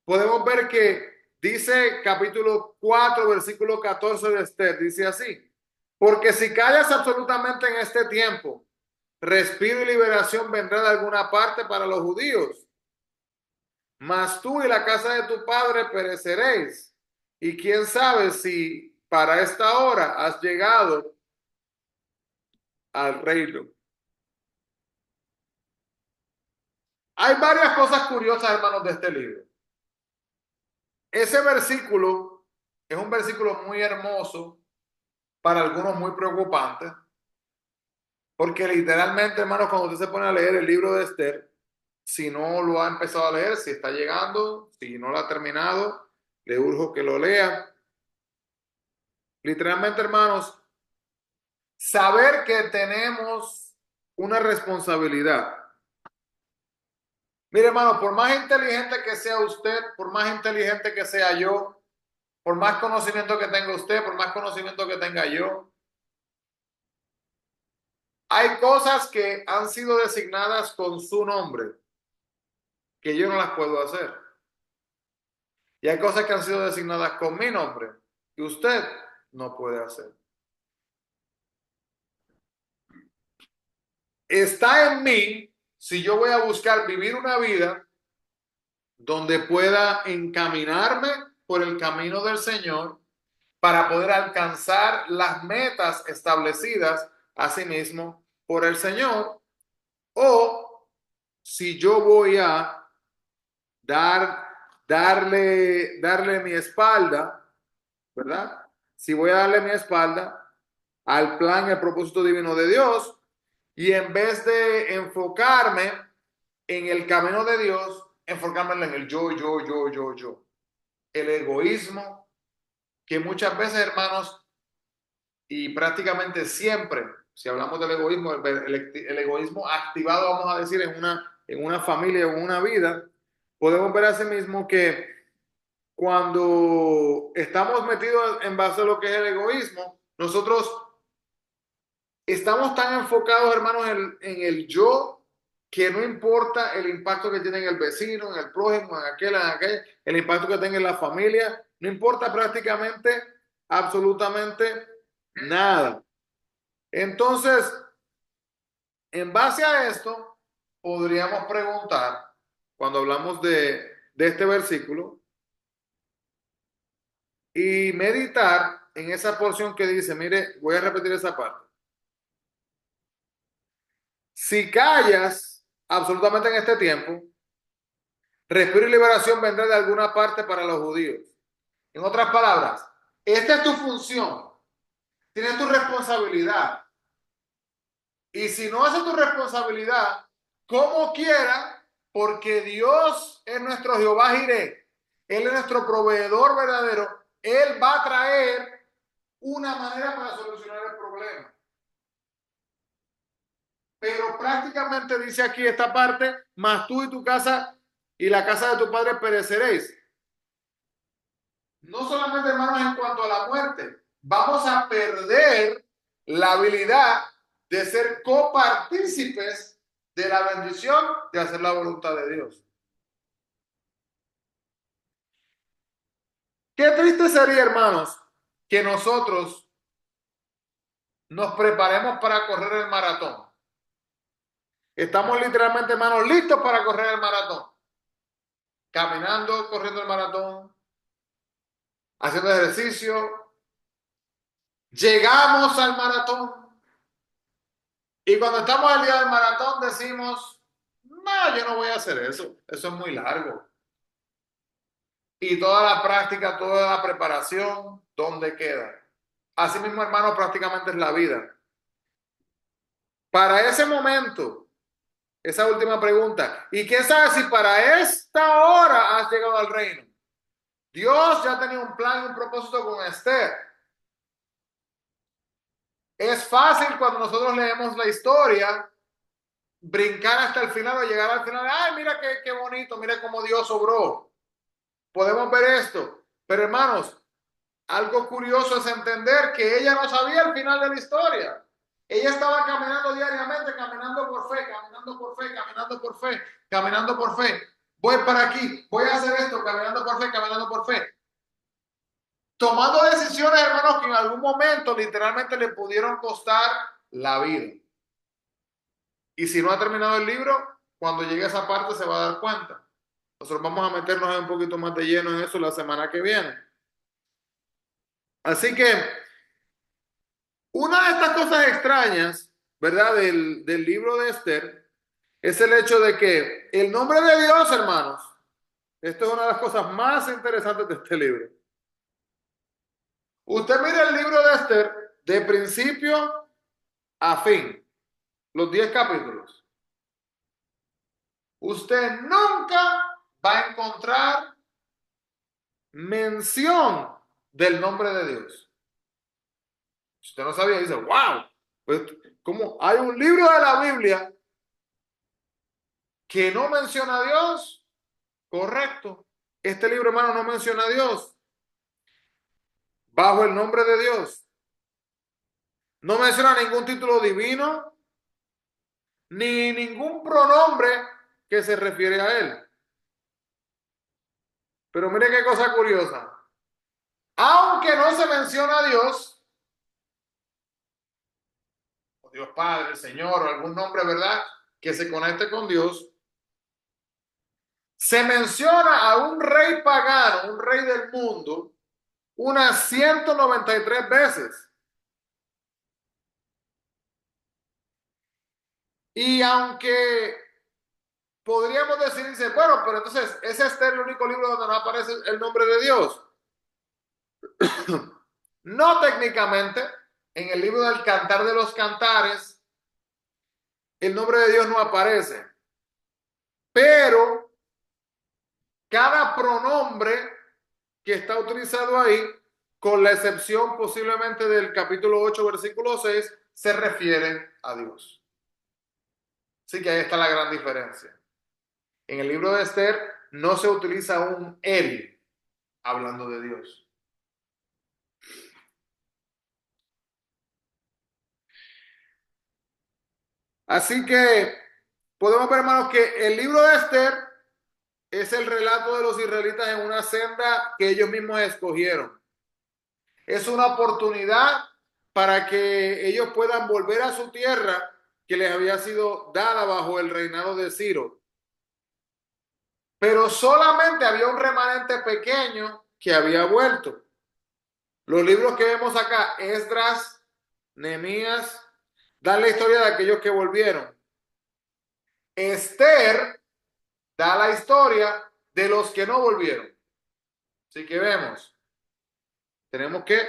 podemos ver que dice capítulo 4, versículo 14 de Esther, dice así, porque si callas absolutamente en este tiempo, respiro y liberación vendrá de alguna parte para los judíos, mas tú y la casa de tu padre pereceréis. Y quién sabe si para esta hora has llegado al reino. Hay varias cosas curiosas, hermanos, de este libro. Ese versículo es un versículo muy hermoso, para algunos muy preocupante, porque literalmente, hermanos, cuando usted se pone a leer el libro de Esther, si no lo ha empezado a leer, si está llegando, si no lo ha terminado, le urjo que lo lea. Literalmente, hermanos, saber que tenemos una responsabilidad. Mire, hermano, por más inteligente que sea usted, por más inteligente que sea yo, por más conocimiento que tenga usted, por más conocimiento que tenga yo, hay cosas que han sido designadas con su nombre que yo no las puedo hacer. Y hay cosas que han sido designadas con mi nombre que usted no puede hacer. está en mí si yo voy a buscar vivir una vida donde pueda encaminarme por el camino del Señor para poder alcanzar las metas establecidas a sí mismo por el Señor, o si yo voy a darle mi espalda, ¿verdad? Si voy a darle mi espalda al plan y al propósito divino de Dios, y en vez de enfocarme en el camino de Dios, enfocarme en el yo. El egoísmo, que muchas veces, hermanos, y prácticamente siempre, si hablamos del egoísmo, el egoísmo activado, vamos a decir, en una familia o en una vida, podemos ver así mismo que cuando estamos metidos en base a lo que es el egoísmo, nosotros estamos tan enfocados, hermanos, en el yo, que no importa el impacto que tiene en el vecino, en el prójimo, en aquel, el impacto que tenga en la familia, no importa prácticamente absolutamente nada. Entonces, en base a esto, podríamos preguntar, cuando hablamos de este versículo, y meditar en esa porción que dice, mire, voy a repetir esa parte. Si callas absolutamente en este tiempo, respiro y liberación vendrá de alguna parte para los judíos. En otras palabras, esta es tu función, tienes tu responsabilidad. Y si no es tu responsabilidad, como quiera, porque Dios es nuestro Jehová Jireh, Él es nuestro proveedor verdadero, Él va a traer una manera para solucionar el problema. Pero prácticamente dice aquí esta parte, mas tú y tu casa y la casa de tu padre pereceréis. No solamente, hermanos, en cuanto a la muerte, vamos a perder la habilidad de ser copartícipes de la bendición de hacer la voluntad de Dios. Qué triste sería, hermanos, que nosotros nos preparemos para correr el maratón. Estamos literalmente, hermanos, listos para correr el maratón. Caminando, corriendo el maratón, haciendo ejercicio. Llegamos al maratón y cuando estamos al día del maratón decimos, no, yo no voy a hacer eso. Eso es muy largo. Y toda la práctica, toda la preparación, ¿dónde queda? Así mismo, hermano, prácticamente es la vida. Para ese momento, esa última pregunta, ¿y quién sabe si para esta hora has llegado al reino? Dios ya tenía un plan y un propósito con Esther. Es fácil cuando nosotros leemos la historia brincar hasta el final o llegar al final. Ay, mira qué bonito, mira cómo Dios obró. Podemos ver esto. Pero hermanos, algo curioso es entender que ella no sabía el final de la historia. Ella estaba caminando diariamente, caminando por fe, caminando por fe, caminando por fe, caminando por fe. Voy para aquí, voy a hacer esto, caminando por fe, caminando por fe. Tomando decisiones, hermanos, que en algún momento literalmente le pudieron costar la vida. Y si no ha terminado el libro, cuando llegue a esa parte se va a dar cuenta. Nosotros vamos a meternos un poquito más de lleno en eso la semana que viene. Así que una de estas cosas extrañas, ¿verdad? Del libro de Esther, es el hecho de que el nombre de Dios, hermanos, esto es una de las cosas más interesantes de este libro. Usted mira el libro de Esther de principio a fin, los 10 capítulos. Usted nunca va a encontrar mención del nombre de Dios. Si usted no sabía, dice, wow, pues como hay un libro de la Biblia que no menciona a Dios, correcto. Este libro, hermano, no menciona a Dios bajo el nombre de Dios. No menciona ningún título divino, ni ningún pronombre que se refiere a él. Pero mire qué cosa curiosa. Aunque no se menciona a Dios, Dios Padre, el Señor, o algún nombre, ¿verdad?, que se conecte con Dios, se menciona a un rey pagano, un rey del mundo, unas 193 veces. Y aunque podríamos decir, dice, bueno, pero entonces, ¿es este el único libro donde no aparece el nombre de Dios? No técnicamente. En el libro del Cantar de los Cantares, el nombre de Dios no aparece. Pero cada pronombre que está utilizado ahí, con la excepción posiblemente del capítulo 8, versículo 6, se refiere a Dios. Así que ahí está la gran diferencia. En el libro de Esther no se utiliza un él hablando de Dios. Así que podemos ver, hermanos, que el libro de Esther es el relato de los israelitas en una senda que ellos mismos escogieron. Es una oportunidad para que ellos puedan volver a su tierra que les había sido dada bajo el reinado de Ciro. Pero solamente había un remanente pequeño que había vuelto. Los libros que vemos acá, Esdras, Nehemías, dan la historia de aquellos que volvieron. Esther da la historia de los que no volvieron. Así que vemos, tenemos que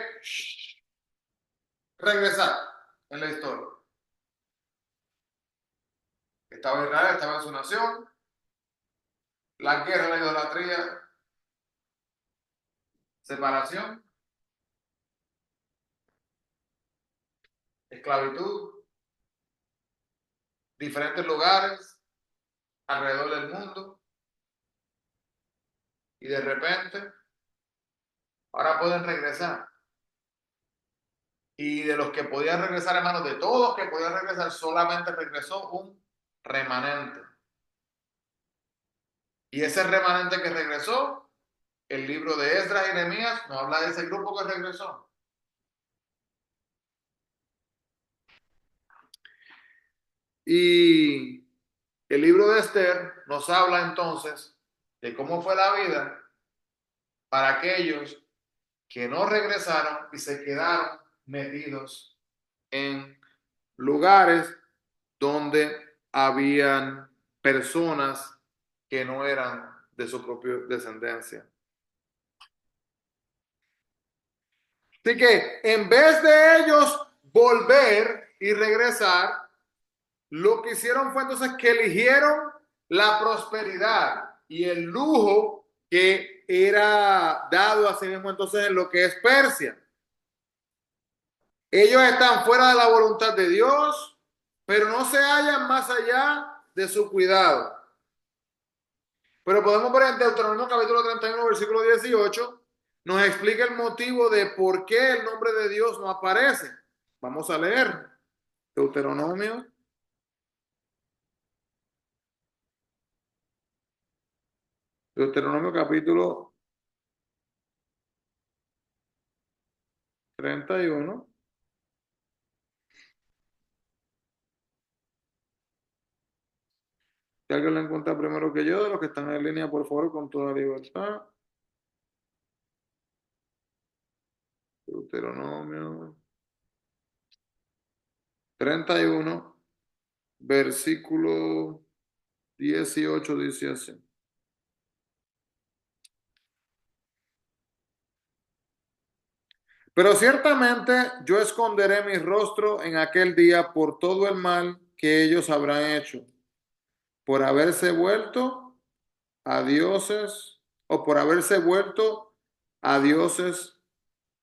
regresar en la historia. Estaba Israel, estaba en su nación, la guerra, la idolatría, separación, esclavitud, diferentes lugares alrededor del mundo, y de repente ahora pueden regresar. Y de los que podían regresar, hermanos, de todos los que podían regresar, solamente regresó un remanente. Y ese remanente que regresó, el libro de Esdras y Nehemías nos habla de ese grupo que regresó. Y el libro de Esther nos habla entonces de cómo fue la vida para aquellos que no regresaron y se quedaron metidos en lugares donde habían personas que no eran de su propia descendencia. Así que en vez de ellos volver y regresar, lo que hicieron fue entonces que eligieron la prosperidad y el lujo que era dado a sí mismo entonces en lo que es Persia. Ellos están fuera de la voluntad de Dios, pero no se hallan más allá de su cuidado. Pero podemos ver en Deuteronomio capítulo 31, versículo 18, nos explica el motivo de por qué el nombre de Dios no aparece. Vamos a leer Deuteronomio. Deuteronomio capítulo 31. Si alguien lo encuentra primero que yo, de los que están en línea, por favor, con toda libertad. Deuteronomio 31, versículo 18, dice así. Pero ciertamente yo esconderé mi rostro en aquel día por todo el mal que ellos habrán hecho, por haberse vuelto a dioses o por haberse vuelto a dioses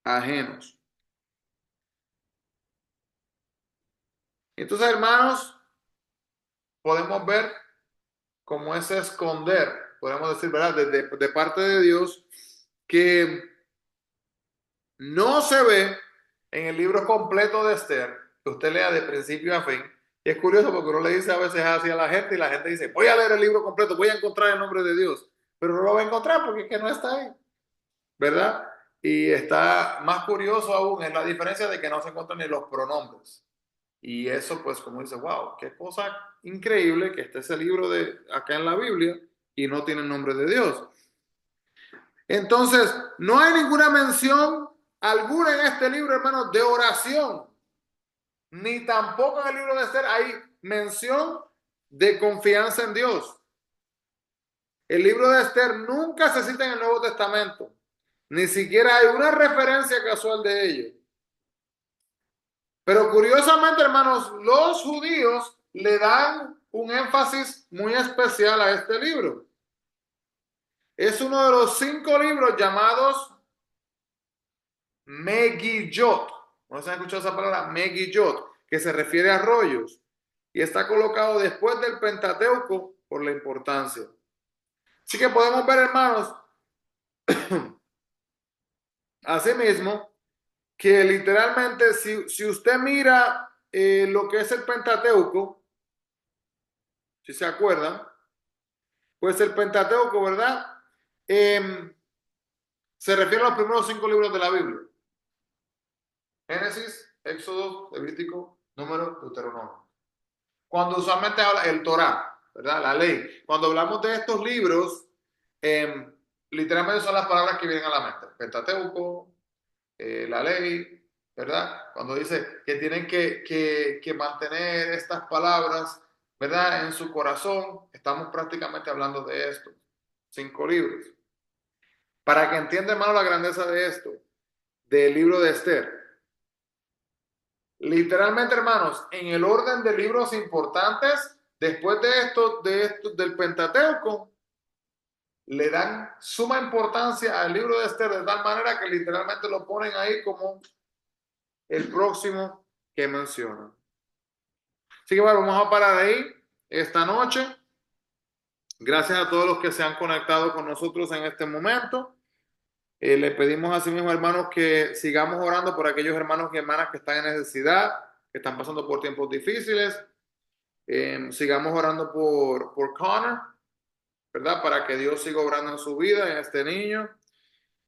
ajenos. Entonces, hermanos, podemos ver cómo es esconder, podemos decir, ¿verdad? De parte de Dios, que no se ve en el libro completo de Esther, que usted lea de principio a fin. Y es curioso porque uno le dice a veces así a la gente y la gente dice, voy a leer el libro completo, voy a encontrar el nombre de Dios. Pero no lo va a encontrar porque es que no está ahí, ¿verdad? Y está más curioso aún es la diferencia de que no se encuentran ni los pronombres. Y eso, pues, como dice, wow, qué cosa increíble que esté ese libro de acá en la Biblia y no tiene el nombre de Dios. Entonces, no hay ninguna mención alguna en este libro, hermanos, de oración, ni tampoco en el libro de Esther hay mención de confianza en Dios. El libro de Esther nunca se cita en el Nuevo Testamento, ni siquiera hay una referencia casual de ello. Pero curiosamente, hermanos, los judíos le dan un énfasis muy especial a este libro. Es uno de los 5 libros llamados Megillot. ¿No se han escuchado esa palabra? Megillot, que se refiere a rollos. Y está colocado después del Pentateuco por la importancia. Así que podemos ver, hermanos, asimismo, que literalmente si usted mira lo que es el Pentateuco, si se acuerdan, pues el Pentateuco, ¿verdad? Se refiere a los primeros 5 libros de la Biblia. Génesis, Éxodo, Levítico, Número, Deuteronomio. Cuando usualmente habla el Torá, ¿verdad? La ley. Cuando hablamos de estos libros, literalmente son las palabras que vienen a la mente. Pentateuco, la ley, ¿verdad? Cuando dice que tienen que mantener estas palabras, ¿verdad? En su corazón, estamos prácticamente hablando de esto. 5 libros. Para que entienda, hermano, la grandeza de esto, del libro de Esther. Literalmente, hermanos, en el orden de libros importantes, después de esto del Pentateuco, le dan suma importancia al libro de Esther de tal manera que literalmente lo ponen ahí como el próximo que menciona. Así que bueno, vamos a parar ahí esta noche. Gracias a todos los que se han conectado con nosotros en este momento. Le pedimos a sí mismo, hermanos, que sigamos orando por aquellos hermanos y hermanas que están en necesidad, que están pasando por tiempos difíciles. Sigamos orando por Connor, ¿verdad? Para que Dios siga obrando en su vida, en este niño,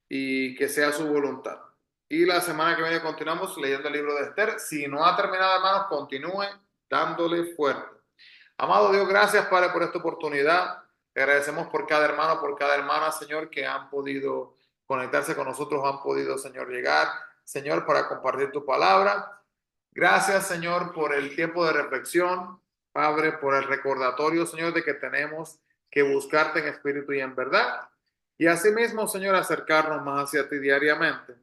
y que sea su voluntad. Y la semana que viene continuamos leyendo el libro de Esther. Si no ha terminado, hermanos, continúe dándole fuerte. Amado Dios, gracias, Padre, por esta oportunidad. Te agradecemos por cada hermano, por cada hermana, Señor, que han podido conectarse con nosotros, han podido, Señor, llegar, Señor, para compartir tu palabra. Gracias, Señor, por el tiempo de reflexión, Padre, por el recordatorio, Señor, de que tenemos que buscarte en espíritu y en verdad. Y asimismo, Señor, acercarnos más hacia ti diariamente.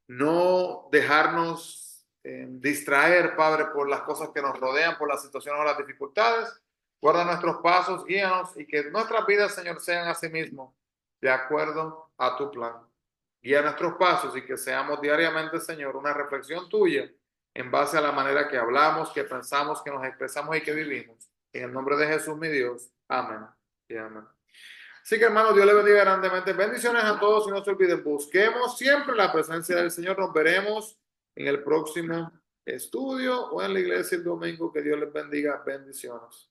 No dejarnos distraer, Padre, por las cosas que nos rodean, por las situaciones o las dificultades. Guarda nuestros pasos, guíanos y que nuestras vidas, Señor, sean asimismo de acuerdo a tu plan. Guía nuestros pasos y que seamos diariamente, Señor, una reflexión tuya en base a la manera que hablamos, que pensamos, que nos expresamos y que vivimos. En el nombre de Jesús, mi Dios. Amén y amén. Así que, hermanos, Dios les bendiga grandemente. Bendiciones a todos y no se olviden, busquemos siempre la presencia del Señor. Nos veremos en el próximo estudio o en la iglesia el domingo. Que Dios les bendiga. Bendiciones.